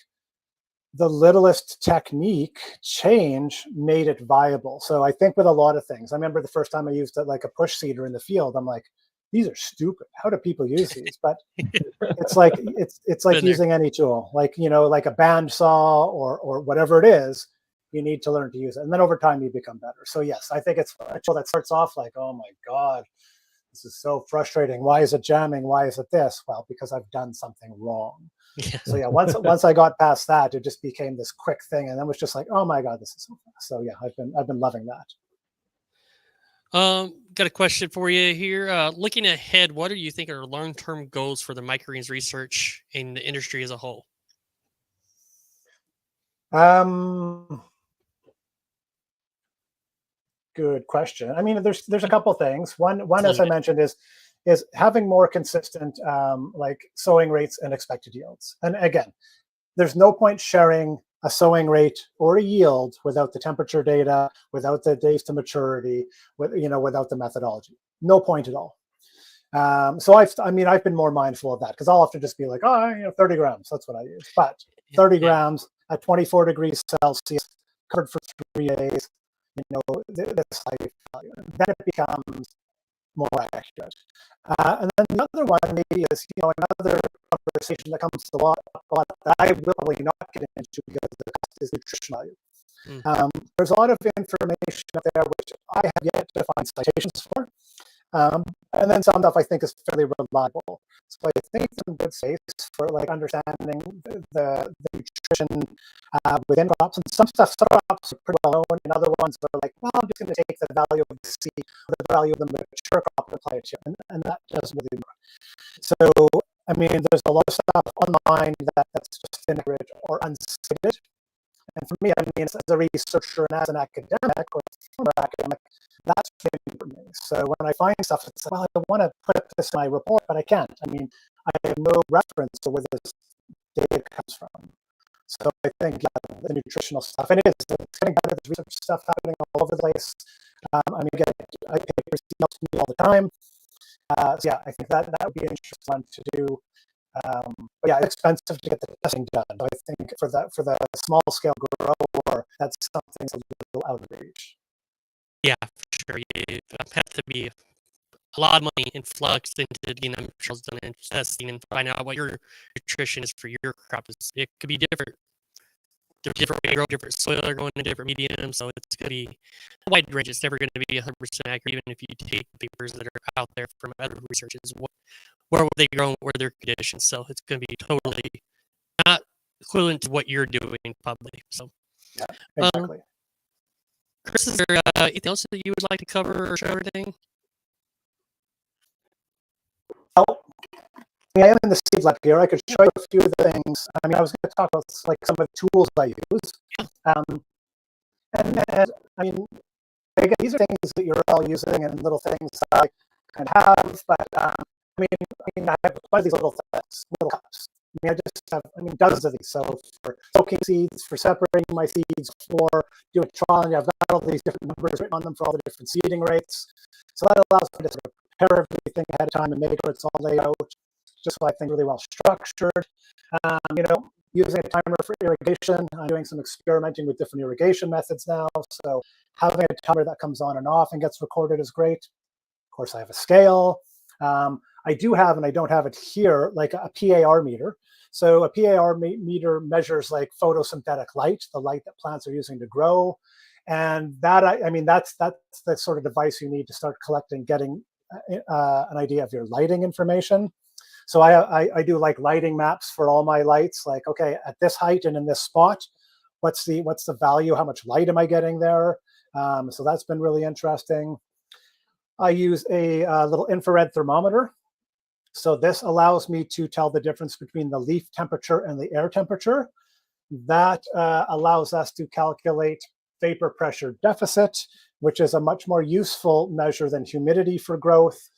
the littlest technique change made it viable. So I think with a lot of things, I remember the first time I used it, like a push seeder in the field, I'm like, these are stupid. How do people use these? But it's like using any tool, like, you know, like a band saw or whatever it is. You need to learn to use it, and then over time you become better. So yes, I think it's a tool that starts off like, oh my god, this is so frustrating. Why is it jamming? Why is it this? Well, because I've done something wrong. Yeah. So yeah, once I got past that, it just became this quick thing, and then it was just like, oh my god, this is so fast. So yeah, I've been loving that. Got a question for you here. Looking ahead, what do you think are long-term goals for the microgreens research and the industry as a whole? Good question. I mean, there's a couple things. One, as I mentioned, is having more consistent like sowing rates and expected yields. And again, there's no point sharing a sowing rate or a yield without the temperature data, without the days to maturity, without the methodology. No point at all. So I've been more mindful of that, because I'll often just be like, 30 grams, that's what I use. But 30 grams at 24 degrees Celsius, covered for 3 days, this life value. Then it becomes more accurate. And then the other one maybe is, another conversation that comes a lot that I will probably not get into because the cost is nutrition value. There's a lot of information out there which I have yet to find citations for. And then some stuff I think is fairly reliable. So I think some good space for like understanding the nutrition within crops. And some crops are pretty well known, and other ones are like, well, I'm just going to take the value of the seed or the value of the mature crop and apply it here. And that doesn't really work. So, I mean, there's a lot of stuff online that's just inaccurate or unstated. And for me, I mean, as a researcher and as an academic or former academic, that's really important for me. So when I find stuff, it's like, well, I want to put this in my report, but I can't. I mean, I have no reference to where this data comes from. So I think, yeah, the nutritional stuff, and it's getting better. There's research stuff happening all over the place. I mean, again, I papers emailed to me all the time. So yeah, I think that would be an interesting one to do. But yeah, it's expensive to get the testing done. So I think for the small scale grower, that's something a little out of reach. Yeah, for sure. You have to be a lot of money in flux into getting them trials done and testing and find out what your nutrition is for your crop. It could be different. Different grow, different soil, are going in different mediums, so it's going to be a wide range. It's never going to be 100% accurate, even if you take papers that are out there from other researchers. Where were they grown? What were their conditions? So it's going to be totally not equivalent to what you're doing publicly. So, yeah, exactly. Chris, is there anything else that you would like to cover or show everything? Well, I am in the seed lab here. I could show you a few of the things. I mean, I was going to talk about like some of the tools I use. And I mean, again, these are things that you're all using and little things that I kind of have. But I mean, I have quite these little things, little cups. I mean, I just have, dozens of these. So for soaking seeds, for separating my seeds, for doing trialing, I've got all these different numbers written on them for all the different seeding rates. So that allows me to sort of prepare everything ahead of time and make sure it's all laid out, just so I think really well structured. Using a timer for irrigation. I'm doing some experimenting with different irrigation methods now. So having a timer that comes on and off and gets recorded is great. Of course, I have a scale. I do have, and I don't have it here, like a PAR meter. So a PAR meter measures like photosynthetic light, the light that plants are using to grow. And that, that's the sort of device you need to start getting an idea of your lighting information. So I do like lighting maps for all my lights, like, okay, at this height and in this spot, what's the value? How much light am I getting there? So that's been really interesting. I use a little infrared thermometer. So this allows me to tell the difference between the leaf temperature and the air temperature. That allows us to calculate vapor pressure deficit, which is a much more useful measure than humidity for growth.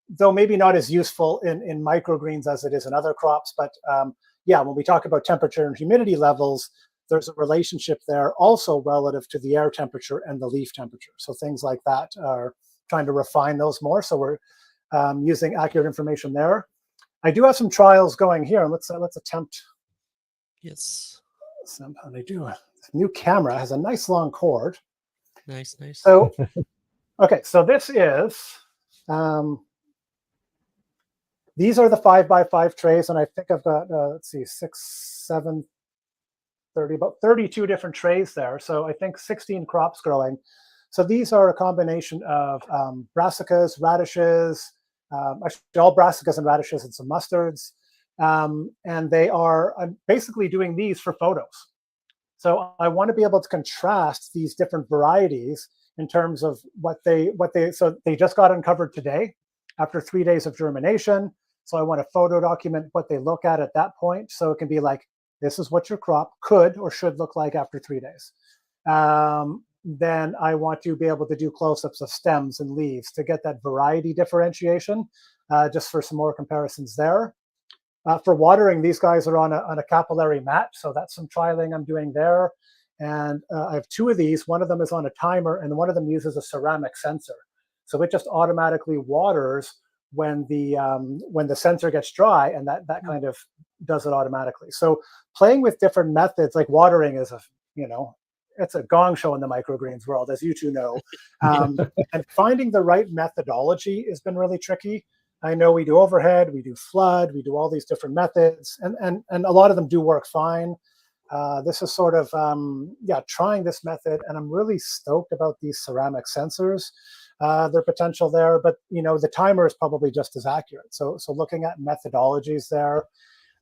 though maybe not as useful in microgreens as it is in other crops. But yeah, when we talk about temperature and humidity levels, there's a relationship there also relative to the air temperature and the leaf temperature. So things like that are trying to refine those more. So we're using accurate information there. I do have some trials going here, and let's attempt. Yes. Somehow they do. This new camera has a nice long cord. Nice, nice. So, okay, so this is. These are the 5x5 trays, and I think I've got let's see, 6, 7, 30, about 32 different trays there. So I think 16 crops growing. So these are a combination of brassicas, radishes, actually all brassicas and radishes and some mustards. And they are, I'm basically doing these for photos. So I want to be able to contrast these different varieties in terms of so they just got uncovered today after 3 days of germination. So I want to photo document what they look at that point. So it can be like, this is what your crop could or should look like after 3 days. Then I want to be able to do close-ups of stems and leaves to get that variety differentiation, just for some more comparisons there. For watering, these guys are on a capillary mat, so that's some trialing I'm doing there. And I have 2 of these. One of them is on a timer, and one of them uses a ceramic sensor. So it just automatically waters when the sensor gets dry, and that kind of does it automatically. So playing with different methods, like watering is it's a gong show in the microgreens world, as you two know. And finding the right methodology has been really tricky. I know we do overhead, we do flood, we do all these different methods, and a lot of them do work fine. This is sort of, trying this method, and I'm really stoked about these ceramic sensors, their potential there, but the timer is probably just as accurate. So looking at methodologies there,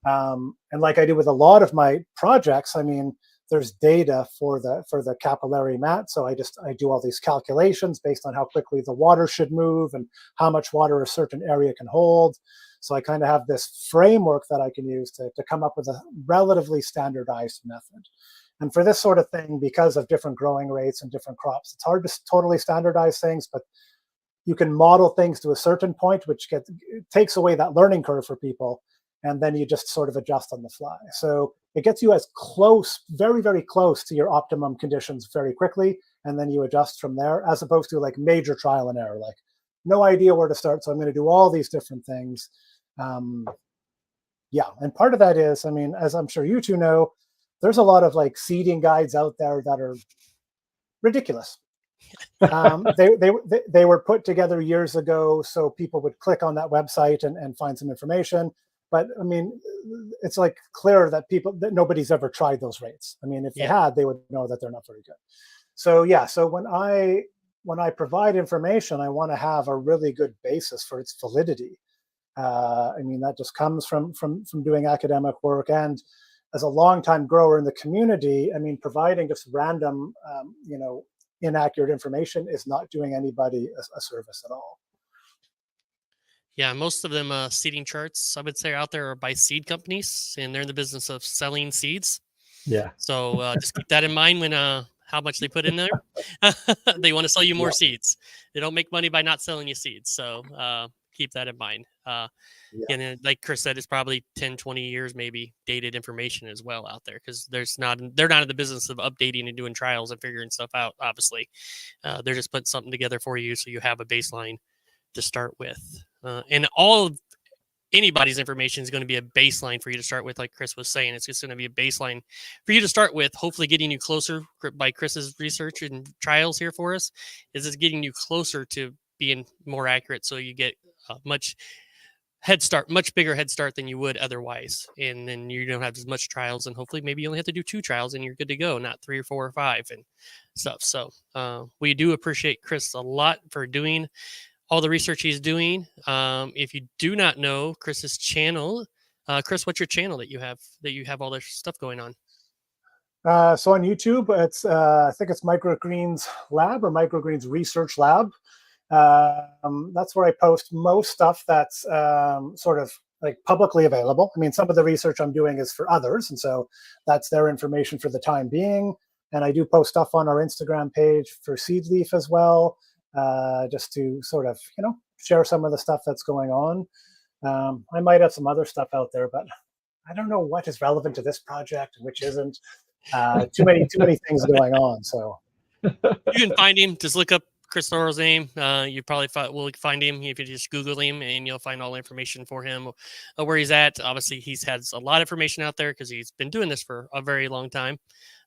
and like I do with a lot of my projects, I mean, there's data for the capillary mat. So I do all these calculations based on how quickly the water should move and how much water a certain area can hold. So I kind of have this framework that I can use to come up with a relatively standardized method. And for this sort of thing, because of different growing rates and different crops, it's hard to totally standardize things, but you can model things to a certain point, which takes away that learning curve for people. And then you just sort of adjust on the fly. So it gets you as close, very, very close to your optimum conditions very quickly. And then you adjust from there, as opposed to like major trial and error, like no idea where to start. So I'm going to do all these different things. And part of that is, I mean, as I'm sure you two know, there's a lot of like seeding guides out there that are ridiculous. They were put together years ago so people would click on that website and find some information. But I mean, it's like clear that nobody's ever tried those rates. I mean, if they had, they would know that they're not very good. So yeah, so when I provide information, I want to have a really good basis for its validity. I mean, that just comes from doing academic work, and as a longtime grower in the community, I mean, providing just random, inaccurate information is not doing anybody a service at all. Yeah, most of them seeding charts, I would say, are out there are by seed companies, and they're in the business of selling seeds. Yeah. So just keep that in mind when how much they put in there. They want to sell you more seeds. They don't make money by not selling you seeds. So keep that in mind. And like Chris said, it's probably 10, 20 years, maybe dated information as well out there, because they're not in the business of updating and doing trials and figuring stuff out. Obviously, they're just putting something together for you so you have a baseline to start with. And all of anybody's information is going to be a baseline for you to start with. Like Chris was saying, it's just going to be a baseline for you to start with, hopefully getting you closer by Chris's research and trials here for us. Is it's getting you closer to being more accurate, so you get a much bigger head start than you would otherwise. And then you don't have as much trials, and hopefully maybe you only have to do 2 trials and you're good to go, not 3 or 4 or 5 and stuff. So we do appreciate Chris a lot for doing all the research he's doing. If you do not know Chris's channel, Chris, what's your channel that you have all this stuff going on? So on YouTube, it's I think it's Microgreens Lab or Microgreens Research Lab. That's where I post most stuff that's sort of like publicly available. I mean, some of the research I'm doing is for others, and so that's their information for the time being. And I do post stuff on our Instagram page for Seed Leaf as well. Just to sort of, share some of the stuff that's going on. I might have some other stuff out there, but I don't know what is relevant to this project and which isn't. Too many things going on. So you can find him. Just look up Chris Thorow's name. You probably will find him if you just Google him, and you'll find all the information for him, where he's at. Obviously, he's had a lot of information out there because he's been doing this for a very long time.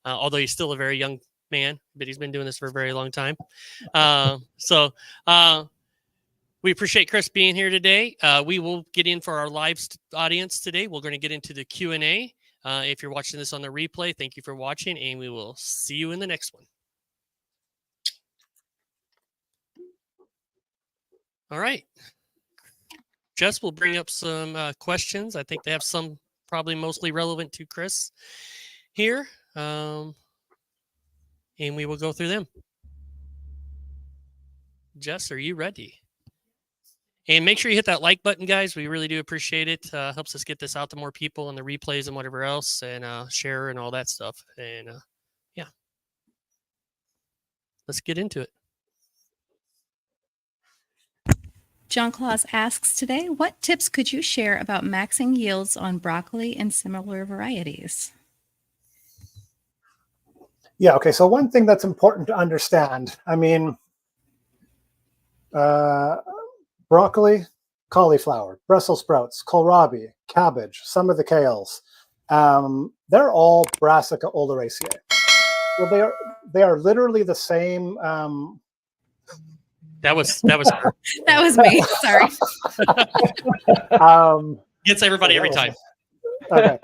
Although he's still a very young man, but he's been doing this for a very long time. We appreciate Chris being here today. We will get in for our live audience today. We're going to get into the Q&A. If you're watching this on the replay, thank you for watching, and we will see you in the next one. All right. Jess will bring up some questions. I think they have some probably mostly relevant to Chris here, and we will go through them. Jess, are you ready? And make sure you hit that like button, guys. We really do appreciate it. Helps us get this out to more people and the replays and whatever else, and share and all that stuff. And yeah, let's get into it. John Claus asks today, what tips could you share about maxing yields on broccoli and similar varieties? Yeah, okay. So one thing that's important to understand, I mean, broccoli, cauliflower, Brussels sprouts, kohlrabi, cabbage, some of the kales, they're all Brassica oleracea. Well, they are literally the same. That was her. That was me. Sorry. Gets everybody every time. Okay.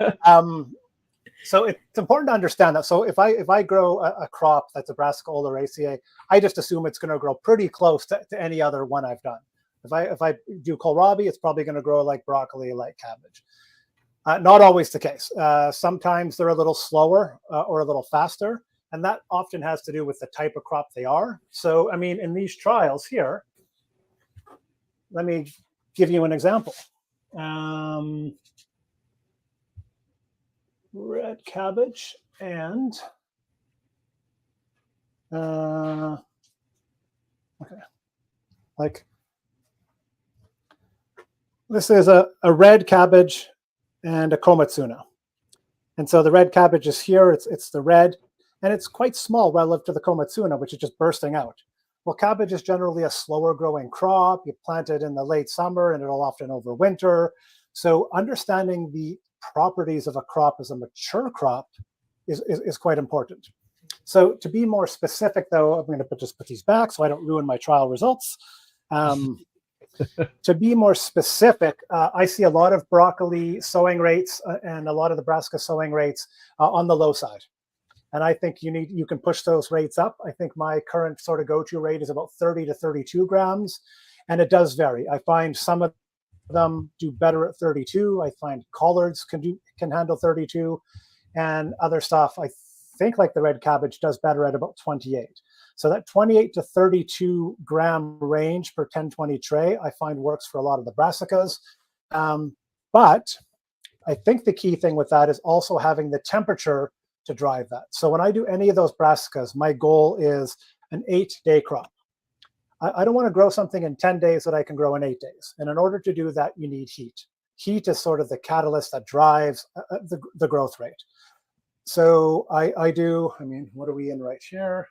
So it's important to understand that. So if I grow a crop that's a Brassica oleracea, I just assume it's going to grow pretty close to any other one I've done. If I do kohlrabi, it's probably going to grow like broccoli, like cabbage. Not always the case. Sometimes they're a little slower or a little faster, and that often has to do with the type of crop they are. So, I mean, in these trials here, let me give you an example. Red cabbage and okay, like this is a red cabbage and a komatsuna. And so the red cabbage is here, it's the red, and it's quite small relative to the komatsuna, which is just bursting out. Well, cabbage is generally a slower growing crop. You plant it in the late summer and it'll often overwinter. So understanding the properties of a crop as a mature crop is quite important. So to be more specific, though, I'm going to just put these back so I don't ruin my trial results. To be more specific, I see a lot of broccoli sowing rates and a lot of the Brassica sowing rates on the low side. And I think you can push those rates up. I think my current sort of go-to rate is about 30 to 32 grams, and it does vary. I find some of them do better at 32. I find collards can handle 32, and other stuff I think like the red cabbage does better at about 28. So that 28 to 32 gram range per 1020 tray I find works for a lot of the brassicas. But I think the key thing with that is also having the temperature to drive that. So when I do any of those brassicas, my goal is an 8-day crop. I don't want to grow something in 10 days that I can grow in 8 days. And in order to do that, you need heat. Heat is sort of the catalyst that drives the growth rate. So I mean, what are we in right here?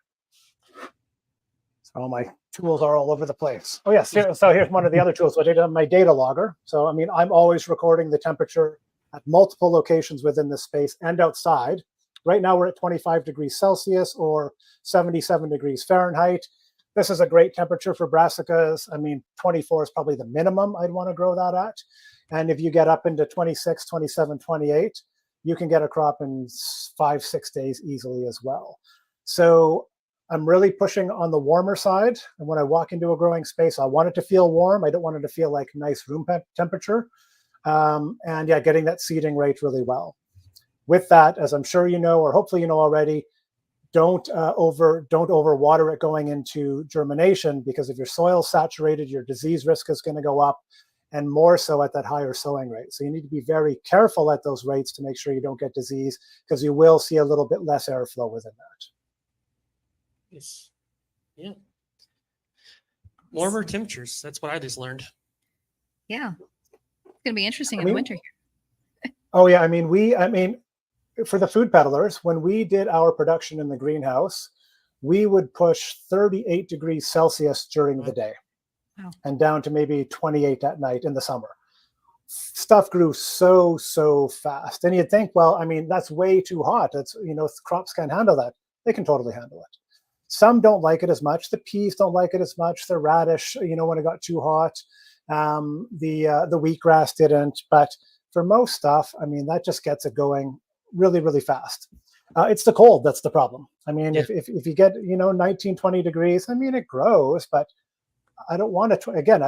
So my tools are all over the place. Oh yes, so here's one of the other tools, which I did on my data logger. So I mean, I'm always recording the temperature at multiple locations within the space and outside. Right now we're at 25 degrees Celsius or 77 degrees Fahrenheit. This is a great temperature for brassicas. I mean, 24 is probably the minimum I'd want to grow that at. And if you get up into 26, 27, 28, you can get a crop in 5-6 days easily as well. So I'm really pushing on the warmer side. And when I walk into a growing space, I want it to feel warm. I don't want it to feel like nice room temperature. And yeah, getting that seeding rate really well. With that, as I'm sure you know, or hopefully you know already, don't overwater it going into germination, because if your soil's saturated, your disease risk is going to go up, and more so at that higher sowing rate. So you need to be very careful at those rates to make sure you don't get disease, because you will see a little bit less airflow within that. Yes. Yeah. Warmer temperatures. That's what I just learned. Yeah. It's going to be interesting I in the mean- winter. Oh yeah, I mean, for the food peddlers, when we did our production in the greenhouse, we would push 38 degrees Celsius during the day. Wow. And down to maybe 28 at night in the summer. Stuff grew so fast. And you'd think, well, I mean, that's way too hot. That's, crops can't handle that. They can totally handle it. Some don't like it as much. The peas don't like it as much. The radish, when it got too hot. The wheatgrass didn't. But for most stuff, I mean, that just gets it going really fast. It's the cold that's the problem. I mean, Yeah. if you get, 19, 20 degrees, I mean, it grows, but I don't want to, again,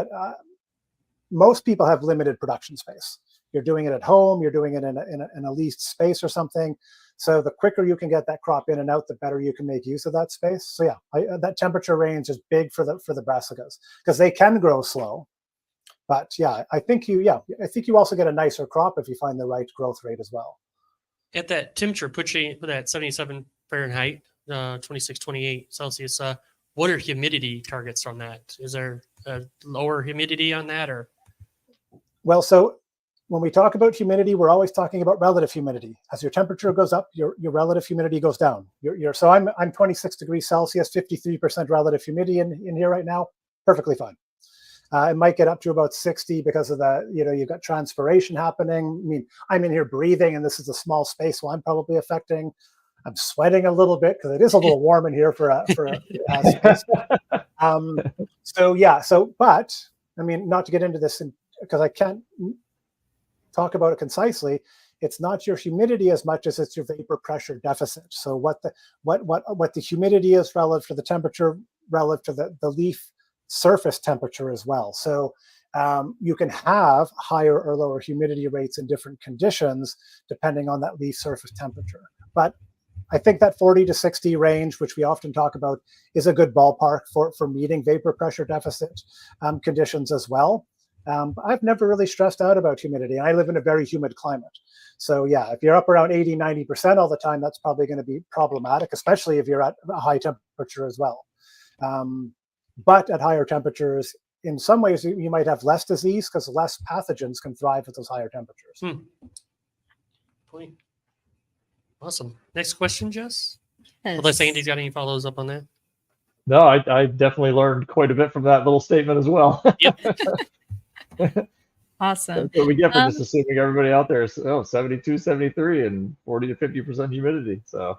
most people have limited production space. You're doing it at home, you're doing it in a leased space or something. So the quicker you can get that crop in and out, the better you can make use of that space. So yeah, that temperature range is big for the brassicas because they can grow slow. But yeah, I think you also get a nicer crop if you find the right growth rate as well. At that temperature, put that 77 Fahrenheit, 26, 28 Celsius, what are humidity targets on that? Is there a lower humidity on that, or? Well, so when we talk about humidity, we're always talking about relative humidity. As your temperature goes up, your relative humidity goes down. So I'm 26 degrees Celsius, 53% relative humidity in here right now, perfectly fine. It might get up to about 60 because of the, you've got transpiration happening. I mean, I'm in here breathing and this is a small space, so I'm probably affecting. I'm sweating a little bit because it is a little warm in here for a space. But I mean, not to get into this because I can't talk about it concisely. It's not your humidity as much as it's your vapor pressure deficit. So what the humidity is relative to the temperature, relative to the leaf surface temperature as well. So you can have higher or lower humidity rates in different conditions depending on that leaf surface temperature. But I think that 40 to 60 range, which we often talk about, is a good ballpark for meeting vapor pressure deficit conditions as well. I've never really stressed out about humidity. I live in a very humid climate. So yeah, if you're up around 80, 90% all the time, that's probably going to be problematic, especially if you're at a high temperature as well. But at higher temperatures, in some ways, you might have less disease because less pathogens can thrive at those higher temperatures. Point. Awesome. Next question, Jess? Yes. Unless Andy's got any follows up on that. No, I definitely learned quite a bit from that little statement as well. Yep. Awesome. That's what we get for just assuming everybody out there is 72, 73, and 40 to 50% humidity. So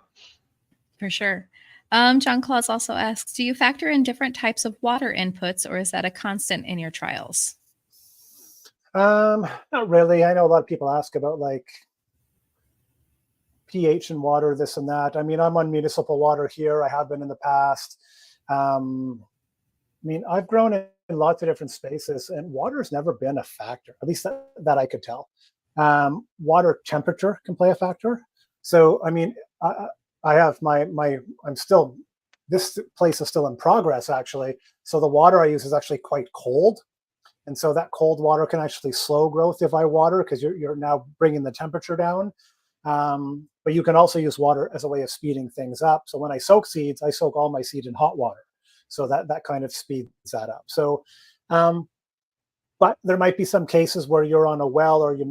For sure. John Claus also asks, do you factor in different types of water inputs, or is that a constant in your trials? Not really. I know a lot of people ask about like pH in water, this and that. I mean, I'm on municipal water here. I have been in the past. I mean, I've grown in lots of different spaces, and water's never been a factor, at least that I could tell. Water temperature can play a factor. So, I mean, I have this place is still in progress, actually. So the water I use is actually quite cold. And so that cold water can actually slow growth if I water because you're now bringing the temperature down. But you can also use water as a way of speeding things up. So when I soak seeds, I soak all my seed in hot water. So that kind of speeds that up. So, but there might be some cases where you're on a well or your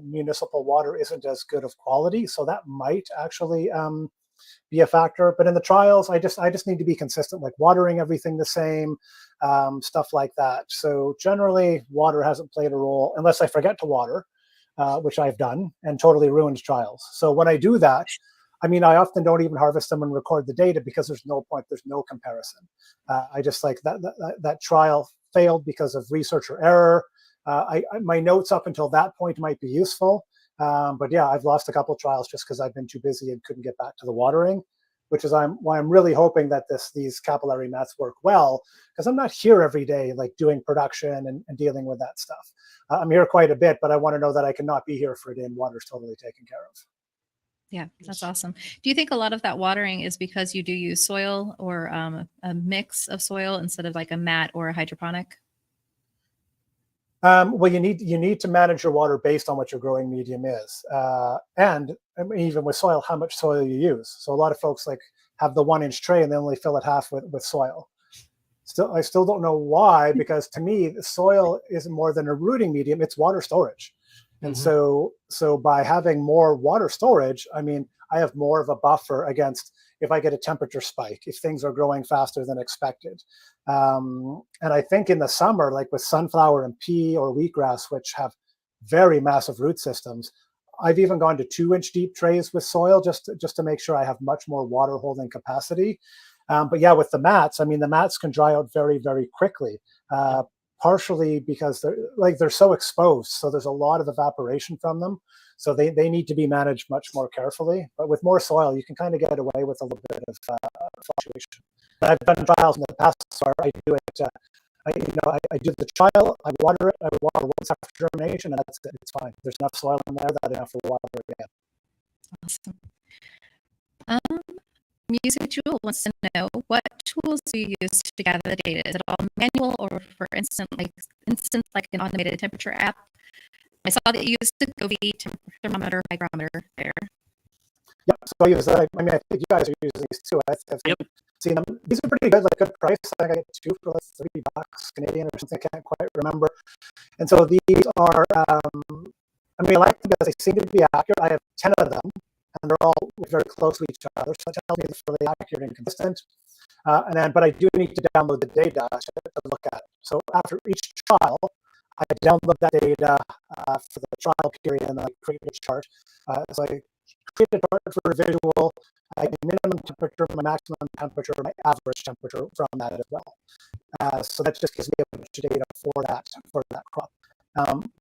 municipal water isn't as good of quality. So that might actually be a factor. But in the trials, I just need to be consistent, like watering everything the same, stuff like that. So generally, water hasn't played a role unless I forget to water, which I've done and totally ruined trials. So when I do that, I mean, I often don't even harvest them and record the data because there's no point, there's no comparison. I just like that trial failed because of research or error. My notes up until that point might be useful. But yeah, I've lost a couple of trials just because I've been too busy and couldn't get back to the watering, which is why I'm really hoping that these capillary mats work well, because I'm not here every day, like doing production and dealing with that stuff. I'm here quite a bit, but I want to know that I cannot be here for a day and water's totally taken care of. Yeah, that's awesome. Do you think a lot of that watering is because you do use soil or a mix of soil instead of like a mat or a hydroponic? Well, you need to manage your water based on what your growing medium is, and I mean, even with soil, how much soil you use. So a lot of folks like have the 1-inch tray and they only fill it half with soil. I still don't know why, because to me, the soil isn't more than a rooting medium, it's water storage. And so by having more water storage, I mean, I have more of a buffer against if I get a temperature spike, if things are growing faster than expected. And I think in the summer, like with sunflower and pea or wheatgrass, which have very massive root systems, I've even gone to 2-inch deep trays with soil just to make sure I have much more water holding capacity. But yeah, with the mats, I mean, the mats can dry out very, very quickly. Partially because they're so exposed, so there's a lot of evaporation from them, so they need to be managed much more carefully. But with more soil, you can kind of get away with a little bit of fluctuation. But I've done trials in the past, so I do it. I do the trial, I water it, I water once after germination, and that's good. It's fine. There's enough soil in there that I don't have to water again. Awesome. Music Jewel wants to know, what tools do you use to gather the data? Is it all manual, or for instance like an automated temperature app? I saw that you used the Govee thermometer, hygrometer there. Yeah, so I use that. I mean, I think you guys are using these too. I've seen them. These are pretty good, like good price. I think I get 2 for like $3 Canadian or something. I can't quite remember. And so these are, I mean, I like them because they seem to be accurate. I have 10 of them, and they're all very close to each other, so it tells me it's really accurate and consistent. But I do need to download the data to look at it. So after each trial, I download that data for the trial period, and I create a chart. So I create a chart for a visual, my minimum temperature, my maximum temperature, my average temperature from that as well. So that just gives me a bunch of data for that crop.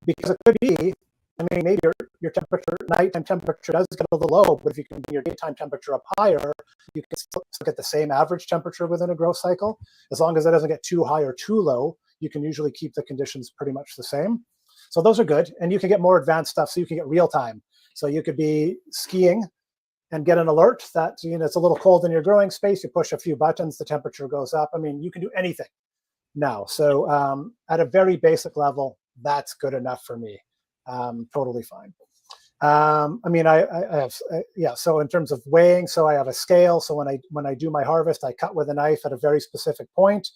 Because it could be, I mean, maybe your temperature, nighttime temperature does get a little low, but if you can bring your daytime temperature up higher, you can still get the same average temperature within a growth cycle. As long as it doesn't get too high or too low, you can usually keep the conditions pretty much the same. So those are good. And you can get more advanced stuff, so you can get real time. So you could be skiing and get an alert that, you know, it's a little cold in your growing space. You push a few buttons, the temperature goes up. I mean, you can do anything now. So at a very basic level, that's good enough for me. Totally fine. I mean, I have, so in terms of weighing, so I have a scale. So when I do my harvest, I cut with a knife at a very specific point,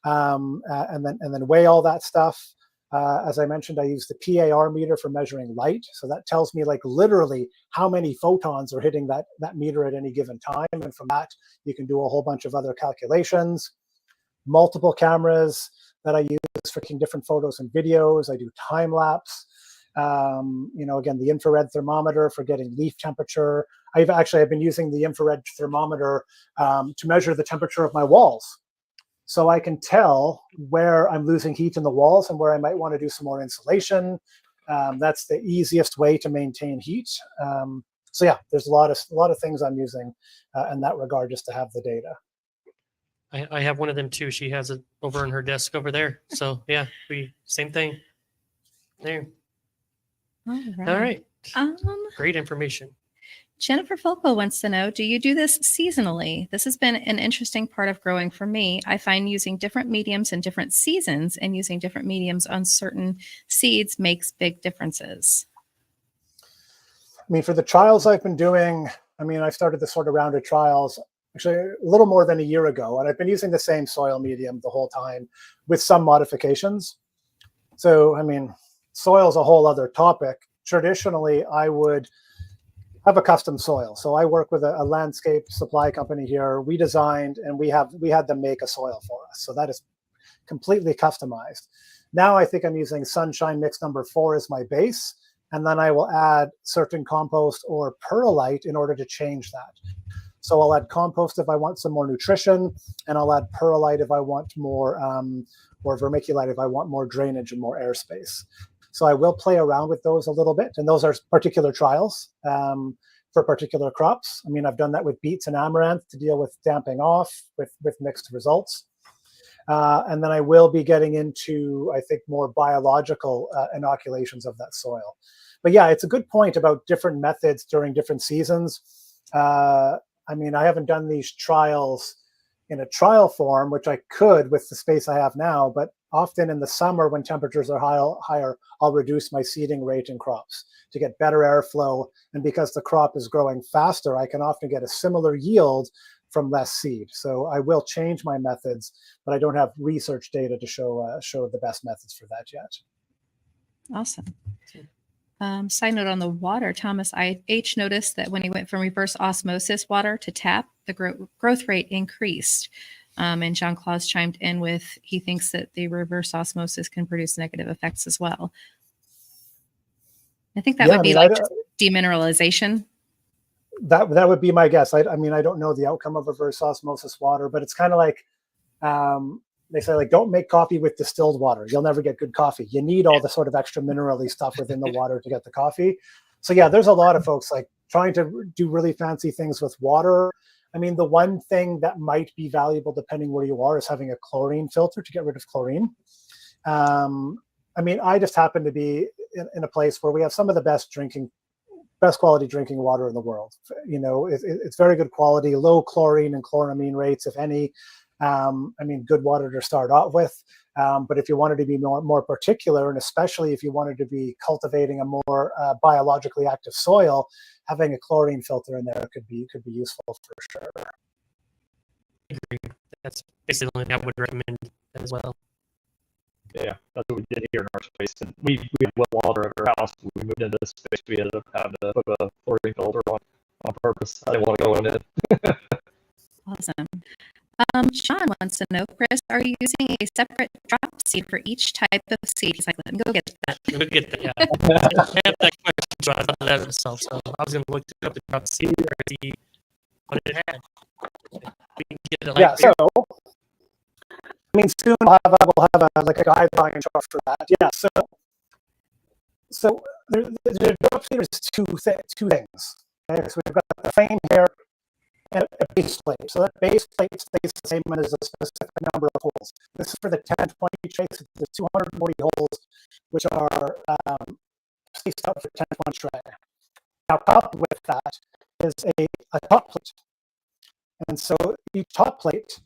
and then weigh all that stuff. As I mentioned, I use the PAR meter for measuring light. So that tells me like literally how many photons are hitting that meter at any given time. And from that, you can do a whole bunch of other calculations. Multiple cameras that I use for taking different photos and videos. I do time lapse. Again, the infrared thermometer for getting leaf temperature. I've been using the infrared thermometer to measure the temperature of my walls. So I can tell where I'm losing heat in the walls and where I might want to do some more insulation. That's the easiest way to maintain heat. So yeah, there's a lot of things I'm using in that regard just to have the data. I have one of them too. She has it over on her desk over there. So yeah, same thing. There. All right. Great information. Jennifer Folko wants to know, do you do this seasonally? This has been an interesting part of growing for me. I find using different mediums in different seasons and using different mediums on certain seeds makes big differences. I mean, for the trials I've been doing, I mean, I started the sort of round of trials actually a little more than a year ago, and I've been using the same soil medium the whole time with some modifications. So, I mean, soil is a whole other topic. Traditionally, I would have a custom soil. So I work with a landscape supply company here. We designed and we had them make a soil for us. So that is completely customized. Now I think I'm using Sunshine Mix number 4 as my base. And then I will add certain compost or perlite in order to change that. So I'll add compost if I want some more nutrition, and I'll add perlite if I want more, or vermiculite if I want more drainage and more airspace. So I will play around with those a little bit, and those are particular trials for particular crops. I mean, I've done that with beets and amaranth to deal with damping off with mixed results. And then I will be getting into, I think, more biological inoculations of that soil. But yeah, it's a good point about different methods during different seasons. I mean, I haven't done these trials in a trial form, which I could with the space I have now, but often in the summer when temperatures are higher, I'll reduce my seeding rate in crops to get better airflow. And because the crop is growing faster, I can often get a similar yield from less seed. So I will change my methods, but I don't have research data to show the best methods for that yet. Awesome. Side note on the water, Thomas IH noticed that when he went from reverse osmosis water to tap, the growth rate increased. And John Claus chimed in with, he thinks that the reverse osmosis can produce negative effects as well. I think that would be like demineralization. That would be my guess. I mean, I don't know the outcome of reverse osmosis water, but it's kind of like, they say, like, don't make coffee with distilled water. You'll never get good coffee. You need all the sort of extra minerally stuff within the water to get the coffee. So yeah, there's a lot of folks like trying to do really fancy things with water. I mean, the one thing that might be valuable depending where you are is having a chlorine filter to get rid of chlorine. I mean, I just happen to be in a place where we have some of the best quality drinking water in the world. You know, it's very good quality, low chlorine and chloramine rates, if any. I mean, good water to start out with. But if you wanted to be more particular, and especially if you wanted to be cultivating a more biologically active soil, having a chlorine filter in there could be useful for sure. I agree. That's basically the only thing I would recommend as well. Yeah, that's what we did here in our space. And we had well water at our house. We moved into this space. We ended up having to put a chlorine filter on purpose. I didn't want to go in it. Awesome. Sean wants to know, Chris, are you using a separate drop seed for each type of seed? He's like, let me go get that. Go get that. Yeah. I have that question, so I thought of that myself. So I was going to look up the drop seed or see what it had. We can get it Yeah, so I mean, soon we'll have a guideline chart for that. Yeah, so the drop seed is two things. Okay? So we've got the frame here and a base plate. So that base plate stays the same and is a specific number of holes. This is for the 1020 trace. There's 240 holes, which are spaced out for 1020 tray. Now, coupled with that is a top plate. And so each top plate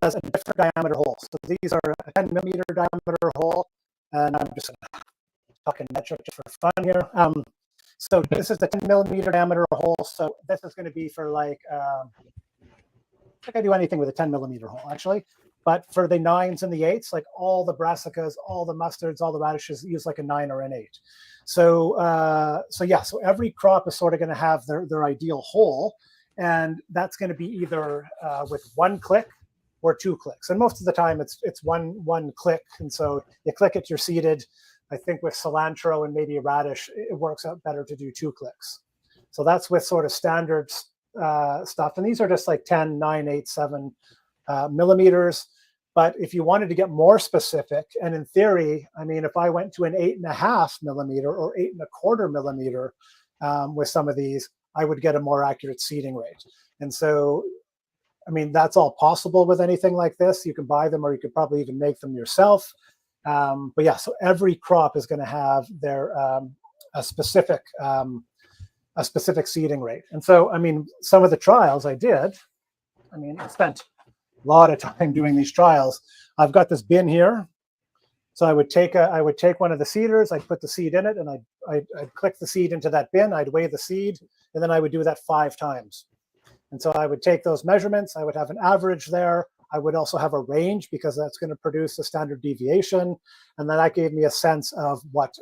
has a different diameter hole. So these are a 10 millimeter diameter hole. And I'm just talking metric just for fun here. So this is the 10 millimeter diameter hole. So this is going to be for like, I can do anything with a 10 millimeter hole actually. But for the 9s and the 8s, like all the brassicas, all the mustards, all the radishes use like a 9 or an 8. So so every crop is sort of going to have their ideal hole. And that's going to be either with one click or 2 clicks. And most of the time it's one click. And so you click it, you're seeded. I think with cilantro and maybe a radish, it works out better to do 2 clicks. So that's with sort of standard stuff. And these are just like 10, 9, 8, 7 millimeters. But if you wanted to get more specific, and in theory, I mean, if I went to an 8.5 millimeter or 8.25 millimeter with some of these, I would get a more accurate seeding rate. And so, I mean, that's all possible with anything like this. You can buy them, or you could probably even make them yourself. But yeah, so every crop is going to have their a specific seeding rate. And so, I mean, some of the trials I did, I mean, I spent a lot of time doing these trials. I've got this bin here. So I would take one of the seeders, I'd put the seed in it, and I'd click the seed into that bin, I'd weigh the seed, and then I would do that 5 times. And so I would take those measurements, I would have an average there. I would also have a range because that's going to produce a standard deviation. And then that gave me a sense of what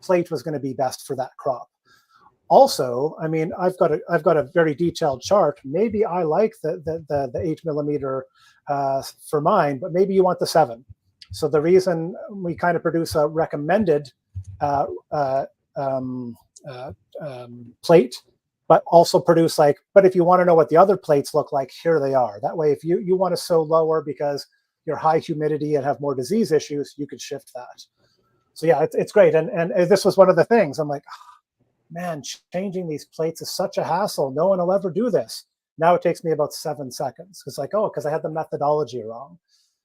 plate was going to be best for that crop. Also, I mean, I've got a very detailed chart. Maybe I like the 8 millimeter for mine, but maybe you want the 7. So the reason we kind of produce a recommended plate, but also produce but if you want to know what the other plates look like, here they are. That way, if you want to sow lower because you're high humidity and have more disease issues, you could shift that. So yeah, it's great. And this was one of the things. I'm like, oh, man, changing these plates is such a hassle. No one will ever do this. Now it takes me about 7 seconds. It's like, oh, because I had the methodology wrong.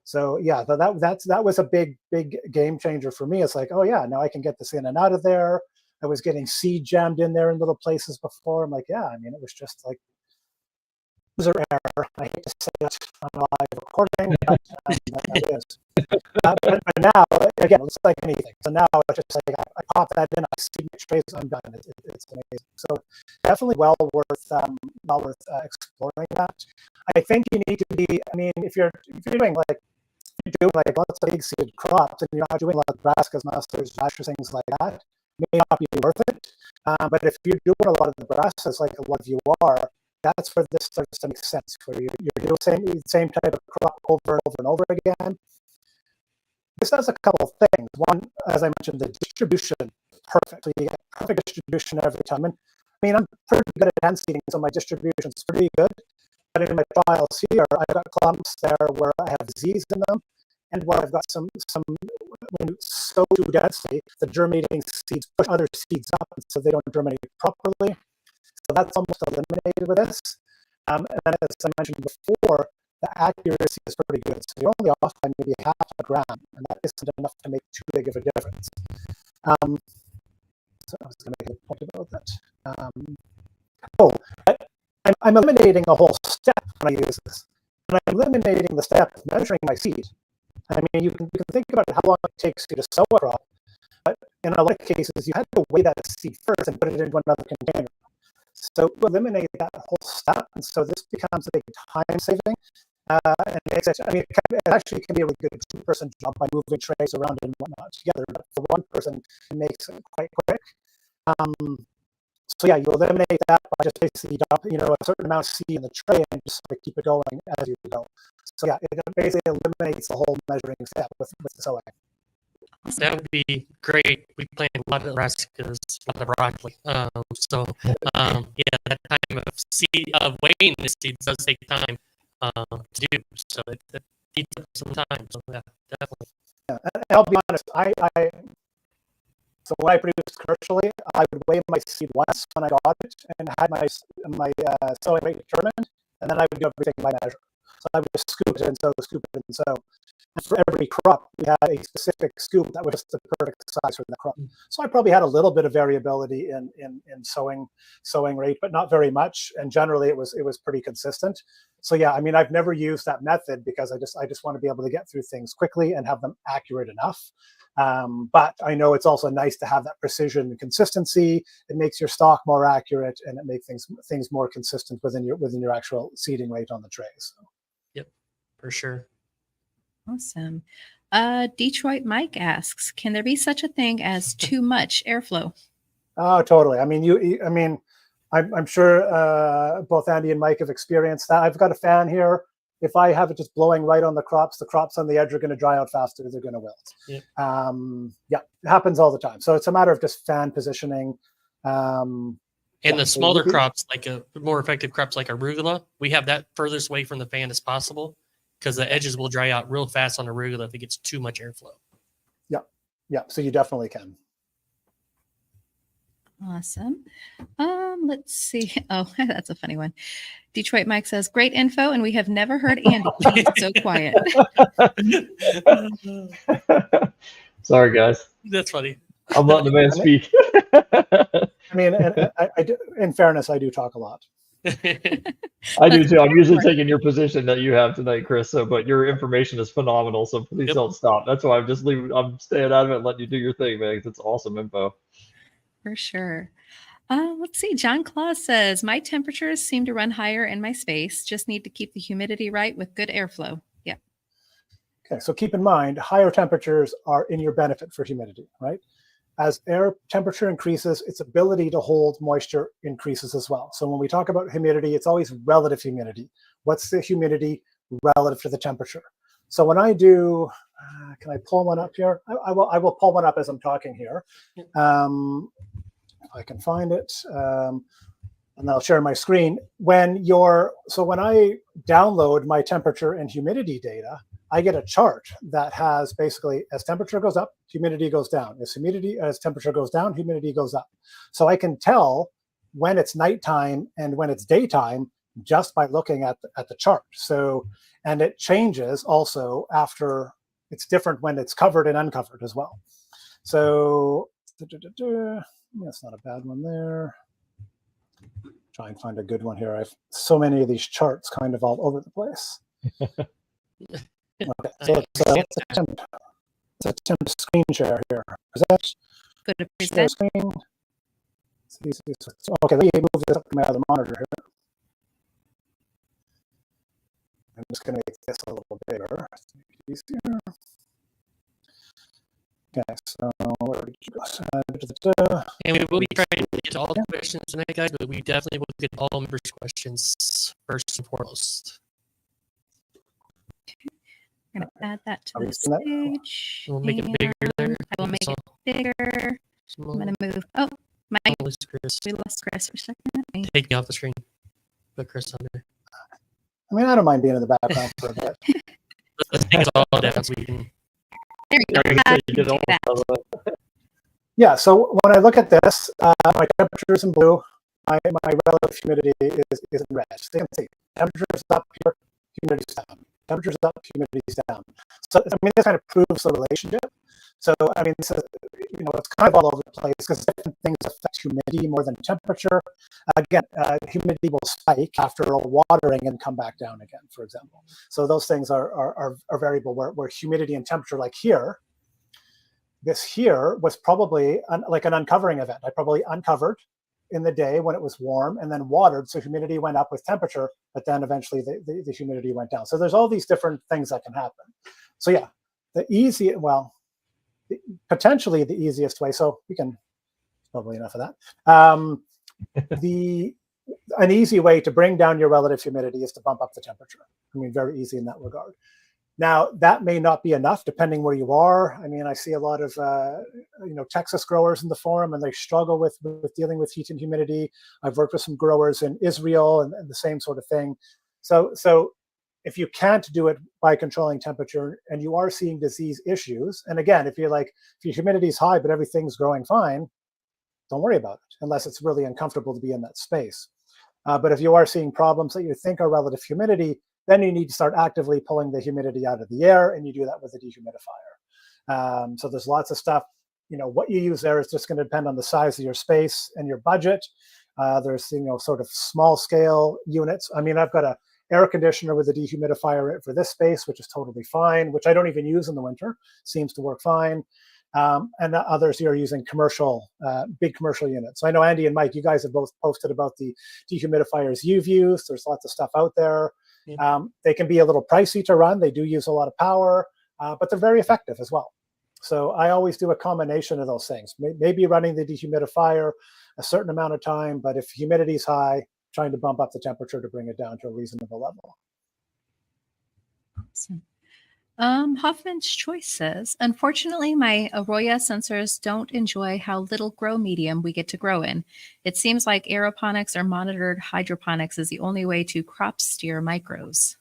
So yeah, that was a big game changer for me. It's like, oh yeah, now I can get this in and out of there. I was getting seed jammed in there in little places before. I'm like, yeah, I mean, it was user error. I hate to say it on a live recording, but that's how it is. But now, again, it's like anything. So now it's just like I pop that in, I see my trays, I'm done. It's amazing. So definitely well worth exploring that. I think you need to be. I mean, if you're doing like lots of big seeded crops and you're not doing like brassicas, mustards, rashers, things like that, it may not be worth it. But if you're doing a lot of the brassicas, like a lot of you are, that's where this starts to make sense. Where you're doing the same type of crop over and over and over again. This does a couple of things. One, as I mentioned, the distribution perfect. So you get perfect distribution every time. And I mean, I'm pretty good at hand seeding, so my distribution's pretty good. But in my trials here, I've got clumps there where I have Z's in them, and where I've got some when you sow too densely, the germinating seeds push other seeds up, so they don't germinate properly. So that's almost eliminated with this. And then, as I mentioned before, the accuracy is pretty good. So you're only off by maybe half a gram, and that isn't enough to make too big of a difference. So I was going to make a point about that. I'm eliminating a whole step when I use this. And I'm eliminating the step of measuring my seed. I mean, you can think about how long it takes you to sow a crop, but in a lot of cases, you had to weigh that seed first and put it into another container. So eliminate that whole step, and so this becomes a big time saving. And makes it, I mean, it actually can be a really good two-person job by moving trays around and whatnot together. But for one person, it makes it quite quick. So yeah, you eliminate that by just basically dump, a certain amount of seed in the tray and just sort of keep it going as you go. So yeah, it basically eliminates the whole measuring step with the sowing. That would be great. We plant a lot of brassicas, a lot of broccoli. Yeah, that time of weighing the seeds does take time to do. So it eats up some time. So yeah, definitely. Yeah, and I'll be honest. So when I produced commercially, I would weigh my seed once when I got it and had my sowing rate determined, and then I would do everything by measure. So I would just scoop it and sow, scoop it and sow. And for every crop, we had a specific scoop that was just the perfect size for the crop. So I probably had a little bit of variability in sowing rate, but not very much. And generally, it was pretty consistent. So yeah, I mean, I've never used that method because I just want to be able to get through things quickly and have them accurate enough. But I know it's also nice to have that precision and consistency. It makes your stock more accurate, and it makes things more consistent within your actual seeding rate on the trays. So. Yep, for sure. Awesome. Detroit Mike asks, can there be such a thing as too much airflow? Oh, totally. I mean, I'm sure both Andy and Mike have experienced that. I've got a fan here. If I have it just blowing right on the crops on the edge are going to dry out faster. They're going to wilt. Yeah. It happens all the time. So it's a matter of just fan positioning. And the smaller crops, like more effective crops like arugula, we have that furthest away from the fan as possible because the edges will dry out real fast on arugula if it gets too much airflow. Yeah. So you definitely can. Awesome. Let's see. Oh, that's a funny one. Detroit Mike says, great info, and we have never heard Andy so quiet. Sorry, guys. That's funny. I'm letting the man speak. I mean, and I do, in fairness, I do talk a lot. I do too. I'm usually taking your position that you have tonight, Chris. So, but your information is phenomenal. So please don't stop. That's why I'm staying out of it and letting you do your thing, man. It's awesome info. For sure. Let's see. John Claus says, my temperatures seem to run higher in my space. Just need to keep the humidity right with good airflow. Yeah. Okay. So keep in mind, higher temperatures are in your benefit for humidity, right? As air temperature increases, its ability to hold moisture increases as well. So when we talk about humidity, it's always relative humidity. What's the humidity relative to the temperature? So when I do, can I pull one up here? I will pull one up as I'm talking here. If I can find it, and I'll share my screen. When I download my temperature and humidity data, I get a chart that has basically, as temperature goes up, humidity goes down. As temperature goes down, humidity goes up. So I can tell when it's nighttime and when it's daytime just by looking at the chart. So, and it changes also after. It's different when it's covered and uncovered as well. So that's not a bad one there. Try and find a good one here. I've so many of these charts kind of all over the place. Okay, so let's attempt screen share here. Is that Go to share present. screen? Okay, let me move this up to my other monitor here. I'm just going to make this a little bigger. Easier. Okay, so where did you go? And we will be trying to get to all the questions tonight, guys, but we definitely will get all members' questions first and foremost. I'm going to add that to Are we the seeing that? stage. We'll make it bigger there. I will make it bigger. I'm going to move. Oh, Mike, Chris. we lost Chris for a second. Take me off the screen. Put Chris on there. I mean, I don't mind being in the background for a bit. Let's take it all down so we can. There we go. You get almost out of it. Yeah, so when I look at this, my temperature is in blue. My relative humidity is in red. So you can see temperature's up here, humidity's down. Temperature's up, humidity's down. So, I mean, this kind of proves the relationship. So, I mean, this is, it's kind of all over the place because different things affect humidity more than temperature. Again, humidity will spike after a watering and come back down again, for example. So those things are variable where humidity and temperature, like here, this here was probably like an uncovering event. I probably uncovered in the day when it was warm and then watered. So humidity went up with temperature, but then eventually the humidity went down. So there's all these different things that can happen. So yeah, potentially the easiest way. So we can, probably enough of that. An easy way to bring down your relative humidity is to bump up the temperature. I mean, very easy in that regard. Now, that may not be enough depending where you are. I mean, I see a lot of, Texas growers in the forum, and they struggle with dealing with heat and humidity. I've worked with some growers in Israel and the same sort of thing. So if you can't do it by controlling temperature and you are seeing disease issues, and again, if your humidity is high but everything's growing fine, don't worry about it unless it's really uncomfortable to be in that space. But if you are seeing problems that you think are relative humidity, then you need to start actively pulling the humidity out of the air, and you do that with a dehumidifier. So there's lots of stuff. What you use there is just going to depend on the size of your space and your budget. There's sort of small scale units. I mean, I've got an air conditioner with a dehumidifier for this space, which is totally fine, which I don't even use in the winter. Seems to work fine. And others here are using big commercial units. So I know Andy and Mike, you guys have both posted about the dehumidifiers you've used. There's lots of stuff out there. Yeah. They can be a little pricey to run. They do use a lot of power, but they're very effective as well. So I always do a combination of those things. Maybe running the dehumidifier a certain amount of time, but if humidity is high, trying to bump up the temperature to bring it down to a reasonable level. Awesome. Hoffman's Choice says, unfortunately, my Arroyo sensors don't enjoy how little grow medium we get to grow in. It seems like aeroponics or monitored hydroponics is the only way to crop steer micros.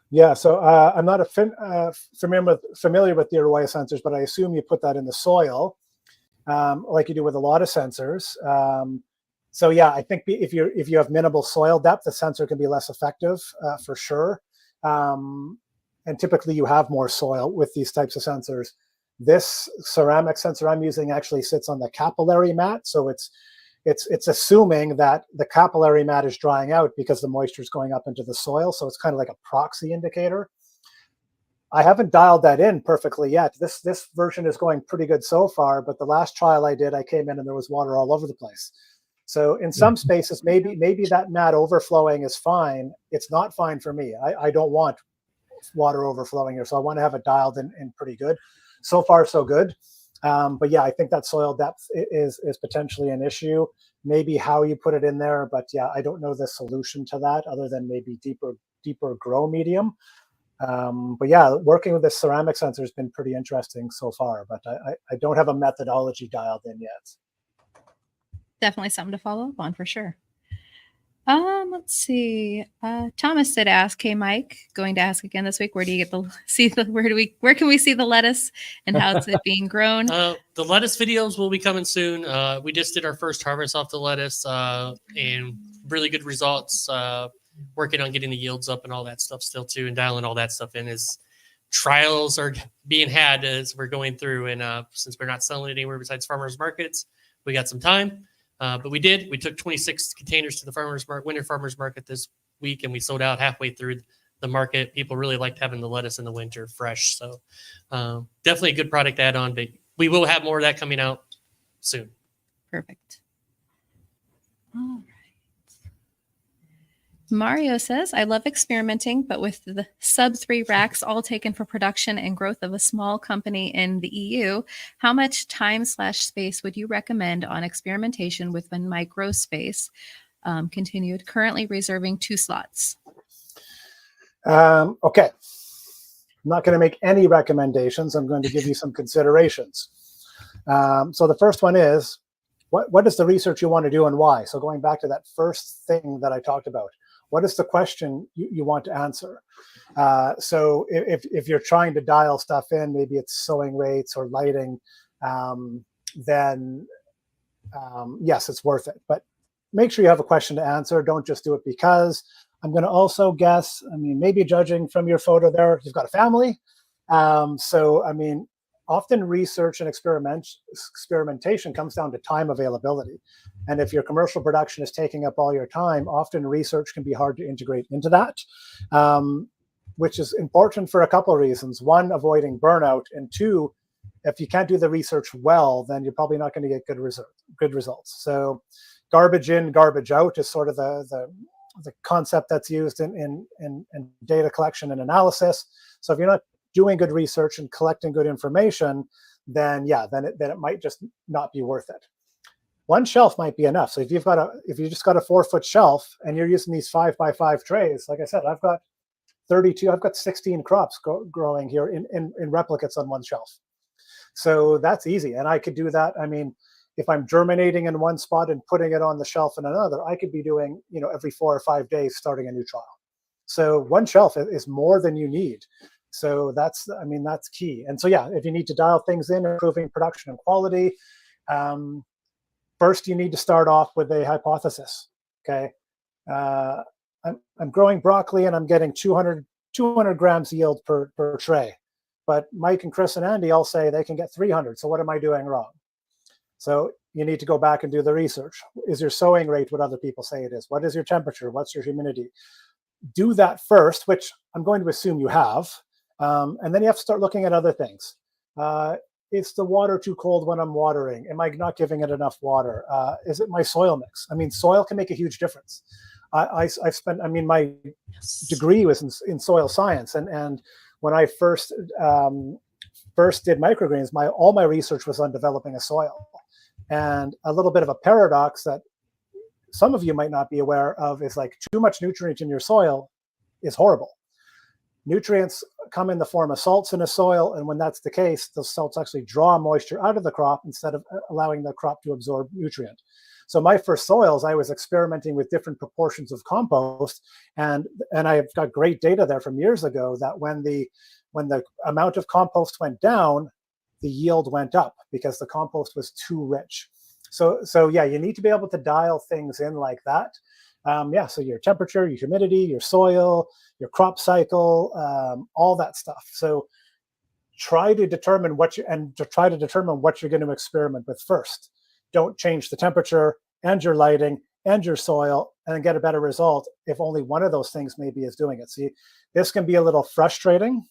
Yeah, so I'm not familiar with the Arroyo sensors, but I assume you put that in the soil, like you do with a lot of sensors. So yeah, I think if you have minimal soil depth, the sensor can be less effective for sure. And typically you have more soil with these types of sensors. This ceramic sensor I'm using actually sits on the capillary mat. So it's assuming that the capillary mat is drying out because the moisture is going up into the soil. So it's kind of like a proxy indicator. I haven't dialed that in perfectly yet. This version is going pretty good so far, but the last trial I did, I came in and there was water all over the place. So in some spaces, maybe that mat overflowing is fine. It's not fine for me. I don't want water overflowing here, so I want to have it dialed in pretty good. So far, so good. But yeah, I think that soil depth is potentially an issue. Maybe how you put it in there, but yeah, I don't know the solution to that other than maybe deeper grow medium. But yeah, working with this ceramic sensor has been pretty interesting so far, but I don't have a methodology dialed in yet. Definitely something to follow up on for sure. Let's see. Thomas did ask, hey Mike, going to ask again this week, where can we see the lettuce and how is it being grown? The lettuce videos will be coming soon. We just did our first harvest off the lettuce and really good results. Working on getting the yields up and all that stuff still too, and dialing all that stuff in as trials are being had as we're going through. And since we're not selling it anywhere besides farmers markets, we got some time. But we did. We took 26 containers to the winter farmers market this week, and we sold out halfway through the market. People really liked having the lettuce in the winter fresh. So definitely a good product to add on. But we will have more of that coming out soon. Perfect. All right. Mario says, I love experimenting, but with the sub 3 racks all taken for production and growth of a small company in the EU, how much time/space would you recommend on experimentation with one micro space? Continued, currently reserving 2 slots. Okay. I'm not going to make any recommendations. I'm going to give you some considerations. So the first one is, what is the research you want to do and why? So going back to that first thing that I talked about, what is the question you want to answer? So if you're trying to dial stuff in, maybe it's sowing rates or lighting, then yes, it's worth it. But make sure you have a question to answer. Don't just do it because. I'm going to also guess, I mean, maybe judging from your photo there, you've got a family. So, I mean, often research and experimentation comes down to time availability. And if your commercial production is taking up all your time, often research can be hard to integrate into that, which is important for a couple of reasons. One, avoiding burnout. And two, if you can't do the research well, then you're probably not going to get good results. So garbage in, garbage out is sort of the concept that's used in data collection and analysis. So if you're not doing good research and collecting good information, then it might just not be worth it. One shelf might be enough. So if you just got a 4-foot shelf and you're using these 5x5 trays, like I said, I've got 16 crops growing here in replicates on one shelf. So that's easy. And I could do that. I mean, if I'm germinating in one spot and putting it on the shelf in another, I could be doing, every 4 or 5 days starting a new trial. So one shelf is more than you need. So that's key. And so, if you need to dial things in, improving production and quality, first you need to start off with a hypothesis. Okay. I'm growing broccoli and I'm getting 200 grams yield per tray. But Mike and Chris and Andy all say they can get 300. So what am I doing wrong? So you need to go back and do the research. Is your sowing rate what other people say it is? What is your temperature? What's your humidity? Do that first, which I'm going to assume you have. And then you have to start looking at other things. Is the water too cold when I'm watering? Am I not giving it enough water? Is it my soil mix? I mean, soil can make a huge difference. I've spent, my degree was in soil science. And when I first did microgreens, all my research was on developing a soil. And a little bit of a paradox that some of you might not be aware of is like too much nutrient in your soil is horrible. Nutrients come in the form of salts in a soil, and when that's the case, those salts actually draw moisture out of the crop instead of allowing the crop to absorb nutrient. So my first soils, I was experimenting with different proportions of compost, and I've got great data there from years ago that when the amount of compost went down, the yield went up because the compost was too rich. So you need to be able to dial things in like that. So your temperature, your humidity, your soil, your crop cycle, all that stuff. So try to determine what you're going to experiment with first. Don't change the temperature and your lighting and your soil and get a better result if only one of those things maybe is doing it. See, this can be a little frustrating,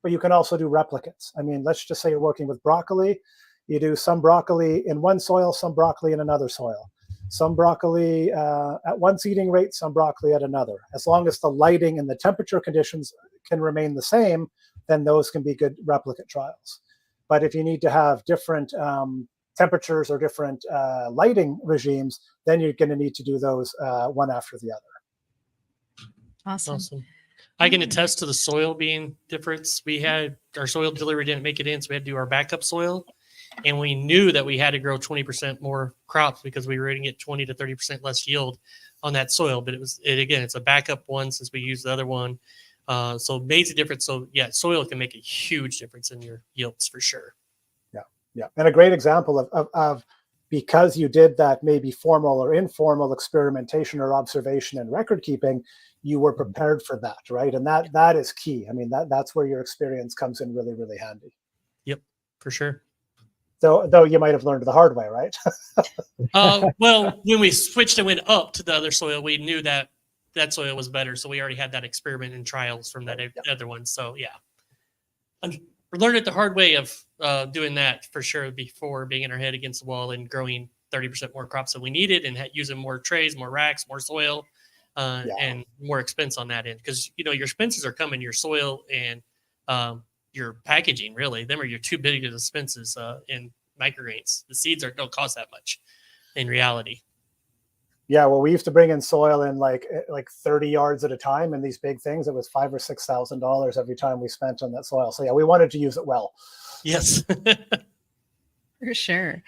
but you can also do replicates. I mean, let's just say you're working with broccoli. You do some broccoli in one soil, some broccoli in another soil. Some broccoli at one seeding rate, some broccoli at another. As long as the lighting and the temperature conditions can remain the same, then those can be good replicate trials. But if you need to have different temperatures or different lighting regimes, then you're going to need to do those one after the other. Awesome. I can attest to the soil being different. We had our soil delivery didn't make it in, so we had to do our backup soil. And we knew that we had to grow 20% more crops because we were going to get 20 to 30% less yield on that soil. But it's a backup one since we used the other one. So it makes a difference. So soil can make a huge difference in your yields for sure. Yeah. And a great example of because you did that maybe formal or informal experimentation or observation and record keeping, you were prepared for that, right? And that is key. I mean, that's where your experience comes in really, really handy. Yep, for sure. Though you might have learned the hard way, right? Well, when we switched and went up to the other soil, we knew that that soil was better. So we already had that experiment and trials from that other one. So yeah, we learned it the hard way of doing that for sure before being in our head against the wall and growing 30% more crops than we needed and using more trays, more racks, more soil, and more expense on that end. Because, you know, your expenses are coming, your soil and your packaging, really. Them are your two biggest expenses in microgreens. The seeds don't cost that much in reality. Yeah, well, we used to bring in soil in like 30 yards at a time, and these big things, it was $5,000 or $6,000 every time we spent on that soil. So yeah, we wanted to use it well. Yes. For sure.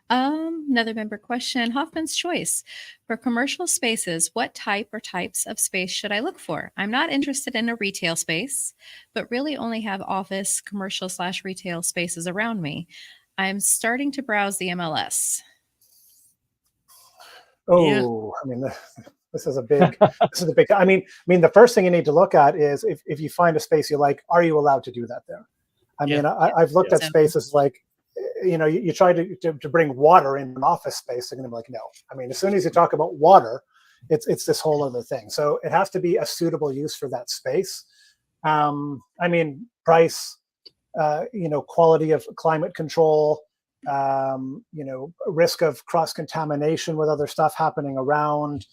Another member question, Hoffman's choice. For commercial spaces, what type or types of space should I look for? I'm not interested in a retail space, but really only have office, commercial/retail spaces around me. I'm starting to browse the MLS. Oh, Yeah. I mean, this is a big, I mean, the first thing you need to look at is if you find a space you like, are you allowed to do that there? I mean, I've looked at spaces like, you know, you try to bring water in an office space, they're going to be like, no. I mean, as soon as you talk about water, it's this whole other thing. So it has to be a suitable use for that space. I mean, price, you know, quality of climate control, you know, risk of cross-contamination with other stuff happening around.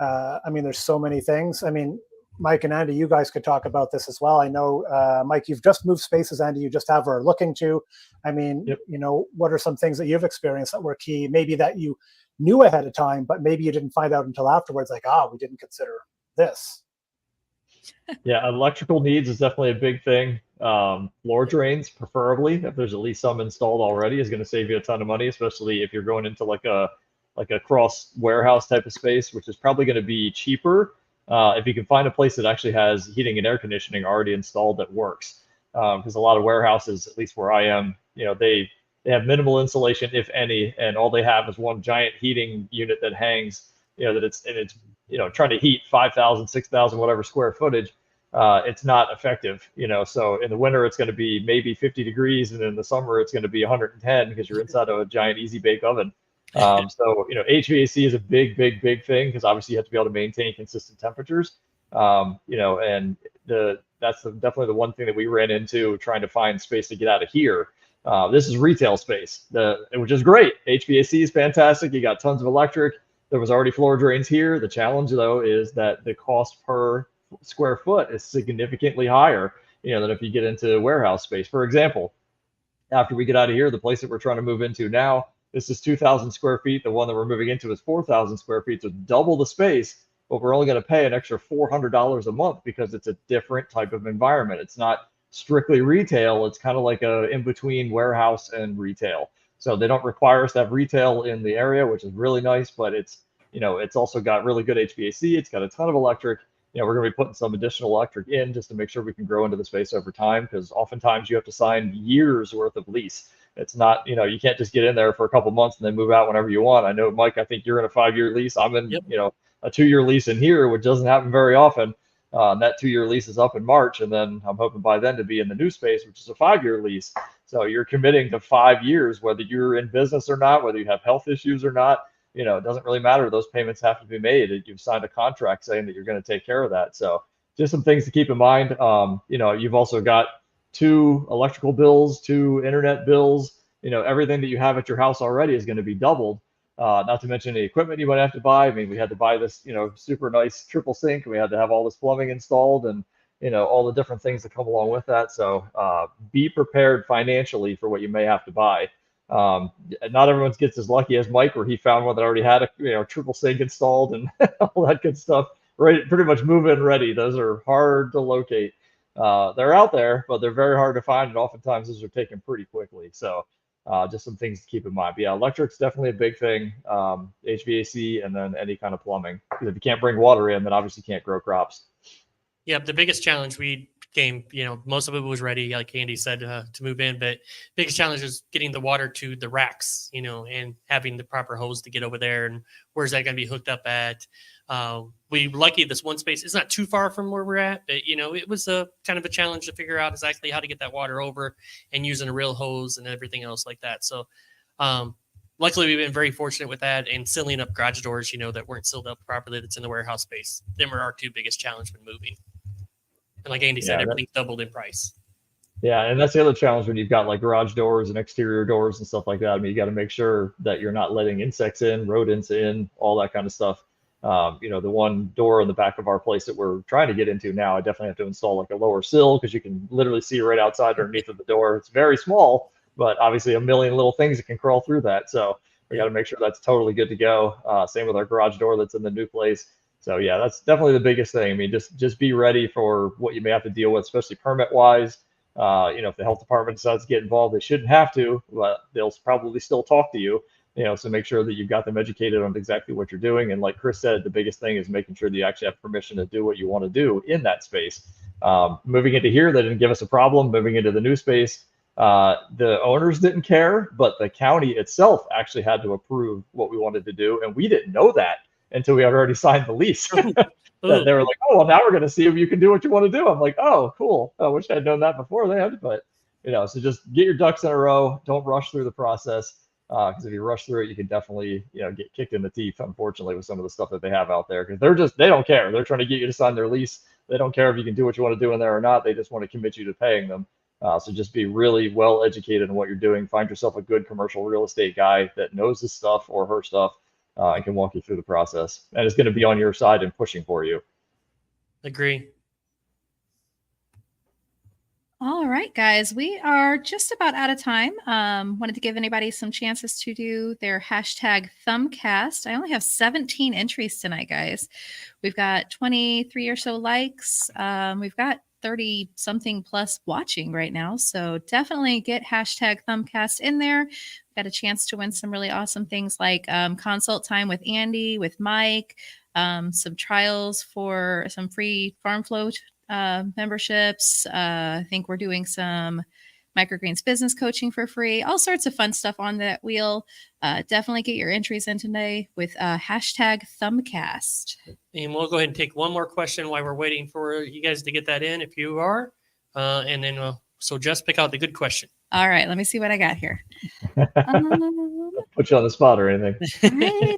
I mean, there's so many things. I mean, Mike and Andy, you guys could talk about this as well. I know, Mike, you've just moved spaces. Andy, you just have or are looking to. I mean, you know, what are some things that you've experienced that were key, maybe that you knew ahead of time, but maybe you didn't find out until afterwards, like, we didn't consider this. Yeah, electrical needs is definitely a big thing. Floor drains, preferably, if there's at least some installed already, is going to save you a ton of money, especially if you're going into like a cross warehouse type of space, which is probably going to be cheaper if you can find a place that actually has heating and air conditioning already installed that works. Because a lot of warehouses, at least where I am, you know, they have minimal insulation, if any, and all they have is one giant heating unit that hangs, you know, it's you know, trying to heat 5,000, 6,000, whatever square footage. It's not effective, you know. So in the winter, it's going to be maybe 50 degrees, and in the summer, it's going to be 110 because you're inside of a giant easy bake oven. So, you know, HVAC is a big thing because obviously you have to be able to maintain consistent temperatures. You know, and that's definitely the one thing that we ran into trying to find space to get out of here. This is retail space, which is great. HVAC is fantastic. You got tons of electric. There was already floor drains here. The challenge, though, is that the cost per square foot is significantly higher, you know, than if you get into warehouse space. For example, after we get out of here, the place that we're trying to move into now, this is 2,000 square feet. The one that we're moving into is 4,000 square feet, so double the space, but we're only going to pay an extra $400 a month because it's a different type of environment. It's not strictly retail. It's kind of like a in-between warehouse and retail. So they don't require us to have retail in the area, which is really nice, but it's, you know, it's also got really good HVAC. It's got a ton of electric. You know, we're going to be putting some additional electric in just to make sure we can grow into the space over time, because oftentimes you have to sign years worth of lease. It's not, you know, you can't just get in there for a couple months and then move out whenever you want. I know, Mike, I think you're in a 5-year lease. I'm in, you know, a 2-year lease in here, which doesn't happen very often. And that 2-year lease is up in March, and then I'm hoping by then to be in the new space, which is a 5-year lease. So you're committing to 5 years, whether you're in business or not, whether you have health issues or not. You know, it doesn't really matter. Those payments have to be made. You've signed a contract saying that you're going to take care of that. So just some things to keep in mind. You know, you've also got 2 electrical bills, 2 internet bills. You know, everything that you have at your house already is going to be doubled. Not to mention the equipment you might have to buy. I mean, we had to buy this, you know, super nice triple sink. We had to have all this plumbing installed, and, you know, all the different things that come along with that. So be prepared financially for what you may have to buy. Not everyone gets as lucky as Mike, where he found one that already had a, you know, triple sink installed and all that good stuff. Right, pretty much move-in ready. Those are hard to locate. They're out there, but they're very hard to find, and oftentimes those are taken pretty quickly. So just some things to keep in mind. But yeah, electric's definitely a big thing. HVAC, and then any kind of plumbing. Because if you can't bring water in, then obviously you can't grow crops. Yeah, the biggest challenge we game. Most of it was ready, like Andy said, to move in. But biggest challenge is getting the water to the racks, and having the proper hose to get over there. And where's that going to be hooked up at? We lucky this one space is not too far from where we're at, but it was a kind of a challenge to figure out exactly how to get that water over and using a real hose and everything else like that. So luckily we've been very fortunate with that, and sealing up garage doors, that weren't sealed up properly that's in the warehouse space. Them were our two biggest challenge when moving. And like Andy said, everything doubled in price. Yeah, and that's the other challenge when you've got like garage doors and exterior doors and stuff like that. I mean, you got to make sure that you're not letting insects in, rodents in, all that kind of stuff. The one door in the back of our place that we're trying to get into now, I definitely have to install like a lower sill because you can literally see right outside underneath of the door. It's very small, but obviously a million little things that can crawl through that. So we got to make sure that's totally good to go. Same with our garage door that's in the new place. So yeah, that's definitely the biggest thing. I mean, just be ready for what you may have to deal with, especially permit wise. If the health department decides to get involved, they shouldn't have to, but they'll probably still talk to you. So make sure that you've got them educated on exactly what you're doing. And like Chris said, the biggest thing is making sure that you actually have permission to do what you want to do in that space. Moving into here, they didn't give us a problem. Moving into the new space, the owners didn't care, but the county itself actually had to approve what we wanted to do. And we didn't know that until we had already signed the lease. They were like, oh, well, now we're going to see if you can do what you want to do. I'm like, oh, cool. I wish I'd known that beforehand. But, so just get your ducks in a row. Don't rush through the process. Because if you rush through it, you can definitely, get kicked in the teeth, unfortunately, with some of the stuff that they have out there. Because they don't care. They're trying to get you to sign their lease. They don't care if you can do what you want to do in there or not. They just want to commit you to paying them. So just be really well educated in what you're doing. Find yourself a good commercial real estate guy that knows his stuff or her stuff and can walk you through the process. And is going to be on your side and pushing for you. Agree. All right, guys, we are just about out of time. Wanted to give anybody some chances to do their hashtag Thumbcast. I only have 17 entries tonight, guys. We've got 23 or so likes. We've got 30 something plus watching right now. So definitely get hashtag Thumbcast in there. Got a chance to win some really awesome things like consult time with Andy, with Mike, some trials for some free farm flow memberships. I think we're doing some Microgreens business coaching for free, all sorts of fun stuff on that wheel. Definitely get your entries in today with hashtag Thumbcast. And we'll go ahead and take one more question while we're waiting for you guys to get that in, if you are. And then so just pick out the good question. All right, let me see what I got here. Put you on the spot or anything. Right.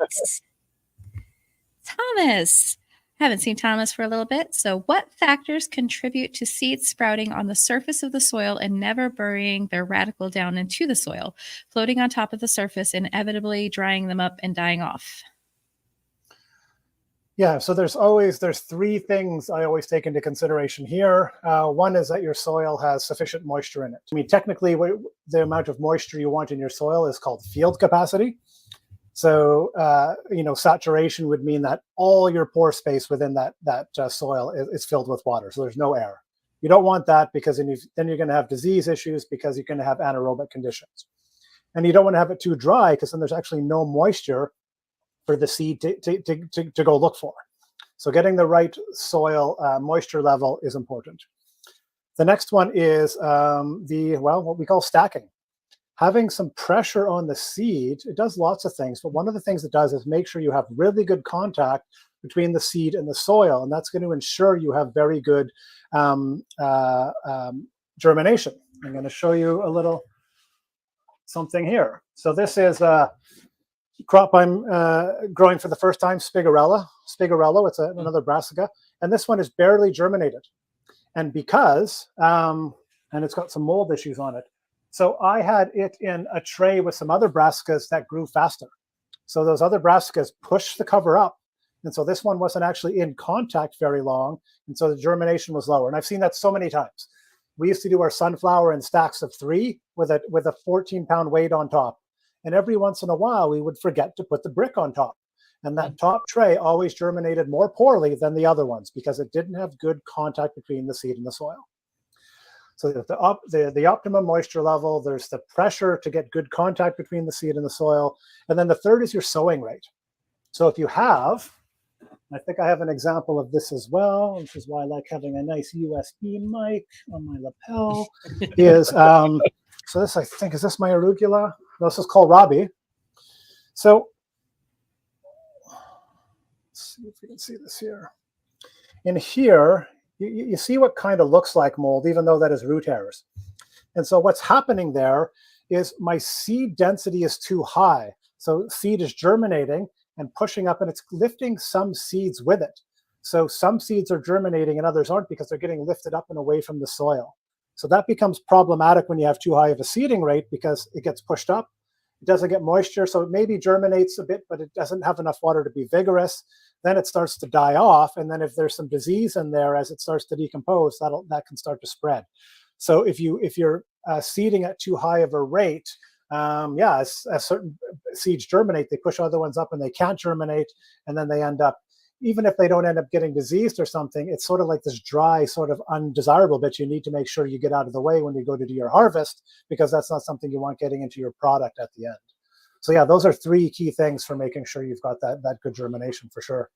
Thomas. Haven't seen Thomas for a little bit. So what factors contribute to seeds sprouting on the surface of the soil and never burying their radicle down into the soil, floating on top of the surface, inevitably drying them up and dying off? Yeah, so there's three things I always take into consideration here. One is that your soil has sufficient moisture in it. I mean, technically, the amount of moisture you want in your soil is called field capacity. So, saturation would mean that all your pore space within that soil is filled with water. So there's no air. You don't want that because then you're going to have disease issues because you're going to have anaerobic conditions. And you don't want to have it too dry because then there's actually no moisture for the seed to go look for. So getting the right soil moisture level is important. The next one is what we call stacking. Having some pressure on the seed, it does lots of things, but one of the things it does is make sure you have really good contact between the seed and the soil, and that's going to ensure you have very good germination. I'm going to show you a little something here. So this is a crop I'm growing for the first time, Spigarello. It's another brassica, and this one is barely germinated. And because, and it's got some mold issues on it, so I had it in a tray with some other brassicas that grew faster. So those other brassicas pushed the cover up. And so this one wasn't actually in contact very long. And so the germination was lower. And I've seen that so many times. We used to do our sunflower in stacks of 3 with a 14-pound weight on top. And every once in a while, we would forget to put the brick on top. And that top tray always germinated more poorly than the other ones because it didn't have good contact between the seed and the soil. So the optimum moisture level, there's the pressure to get good contact between the seed and the soil. And then the third is your sowing rate. So if you have I think I have an example of this as well, which is why I like having a nice USB mic on my lapel. Is so this, I think, is this my arugula? No, this is kohlrabi. So let's see if we can see this here. In here, you see what kind of looks like mold, even though that is root hairs. And so what's happening there is my seed density is too high. So seed is germinating and pushing up, and it's lifting some seeds with it. So some seeds are germinating and others aren't because they're getting lifted up and away from the soil. So that becomes problematic when you have too high of a seeding rate because it gets pushed up. It doesn't get moisture, so it maybe germinates a bit, but it doesn't have enough water to be vigorous. Then it starts to die off, and then if there's some disease in there as it starts to decompose, that can start to spread. So if you're seeding at too high of a rate, as certain seeds germinate, they push other ones up and they can't germinate, and then they end up, even if they don't end up getting diseased or something, it's sort of like this dry, sort of undesirable bit you need to make sure you get out of the way when you go to do your harvest, because that's not something you want getting into your product at the end. So yeah, those are 3 key things for making sure you've got that good germination for sure.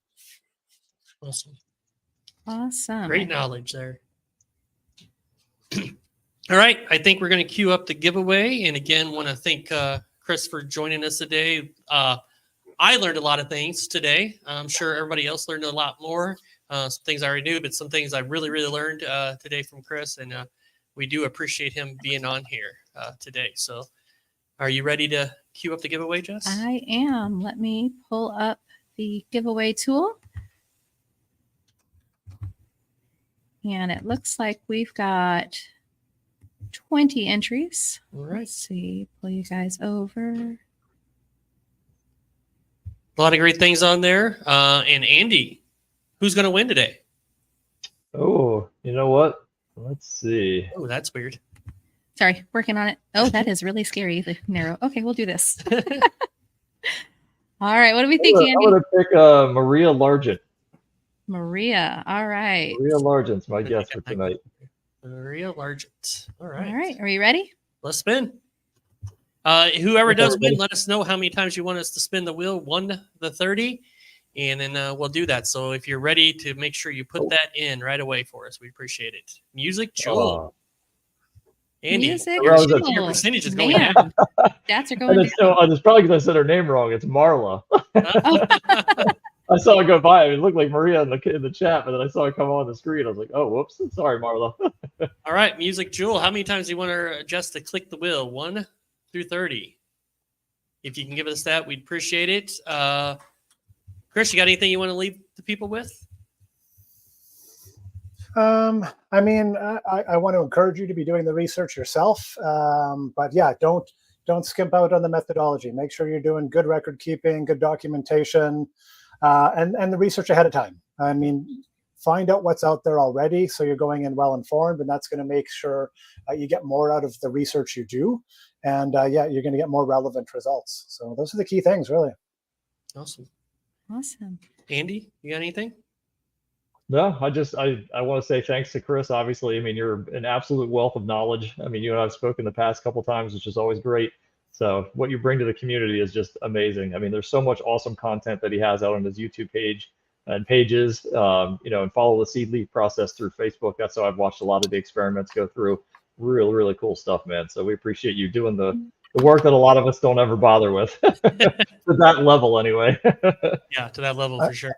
Awesome. Great knowledge there. All right, I think we're going to queue up the giveaway. And again, want to thank Chris for joining us today. I learned a lot of things today. I'm sure everybody else learned a lot more. Some things I already knew, but some things I really, really learned today from Chris. And we do appreciate him being on here today. So are you ready to queue up the giveaway, Jess? I am. Let me pull up the giveaway tool. And it looks like we've got 20 entries. All right. Let's see. Pull you guys over. A lot of great things on there. And Andy, who's going to win today? Oh, you know what? Let's see. Oh, that's weird. Sorry, working on it. Oh, that is really scary. The narrow. Okay, we'll do this. All right. What do we think, Andy? I'm going to pick Maria Largent. Maria. All right. Maria Largent's my guess for tonight. Maria Largent. All right. All right. Are you ready? Let's spin. Whoever does win, let us know how many times you want us to spin the wheel, 1 to 30, and then we'll do that. So if you're ready to make sure you put that in right away for us, we appreciate it. Music, Joel. Andy, Music, your Joel. percentage is going Man. down. Stats are going down. It's probably because I said her name wrong. It's Marla. I saw it go by. It looked like Maria in the chat, but then I saw it come on the screen. I was like, oh, whoops. Sorry, Marla. All right, Music, Joel. How many times do you want Jess to click the wheel? 1 through 30. If you can give us that, we'd appreciate it. Chris, you got anything you want to leave the people with? I mean, I want to encourage you to be doing the research yourself. But yeah, don't skimp out on the methodology. Make sure you're doing good record keeping, good documentation, and the research ahead of time. I mean, find out what's out there already so you're going in well informed, and that's going to make sure you get more out of the research you do. And you're going to get more relevant results. So those are the key things, really. Awesome. Andy, you got anything? No, I want to say thanks to Chris. Obviously, I mean, you're an absolute wealth of knowledge. I mean, you and I have spoken the past couple times, which is always great. So what you bring to the community is just amazing. I mean, there's so much awesome content that he has out on his YouTube page and pages, and follow the seed leaf process through Facebook. That's how I've watched a lot of the experiments go through. Really, really cool stuff, man. So we appreciate you doing the work that a lot of us don't ever bother with to that level anyway. Yeah, to that level for sure.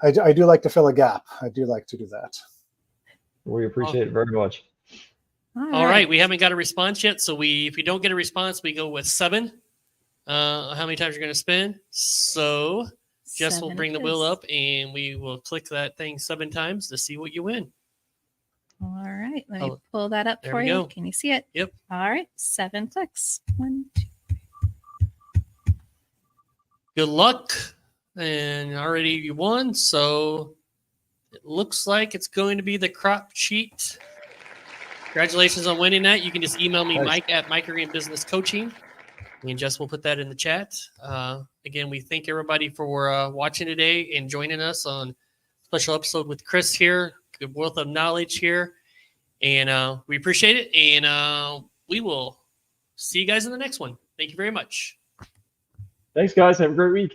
I do like to fill a gap. I do like to do that. We appreciate it very much. All right. We haven't got a response yet. So if we don't get a response, we go with 7. How many times you're going to spin? So Jess will bring the wheel up and we will click that thing 7 times to see what you win. All right. Let me pull that up for you. Go. Can you see it? Yep. All right. 7 clicks. 1, 2. Good luck. And already you won. So it looks like it's going to be the crop sheet. Congratulations on winning that. You can just email me, Mike at Microgreen Business Coaching. And Jess will put that in the chat. Again, we thank everybody for watching today and joining us on a special episode with Chris here. Good wealth of knowledge here. And we appreciate it. And we will see you guys in the next one. Thank you very much. Thanks, guys. Have a great week.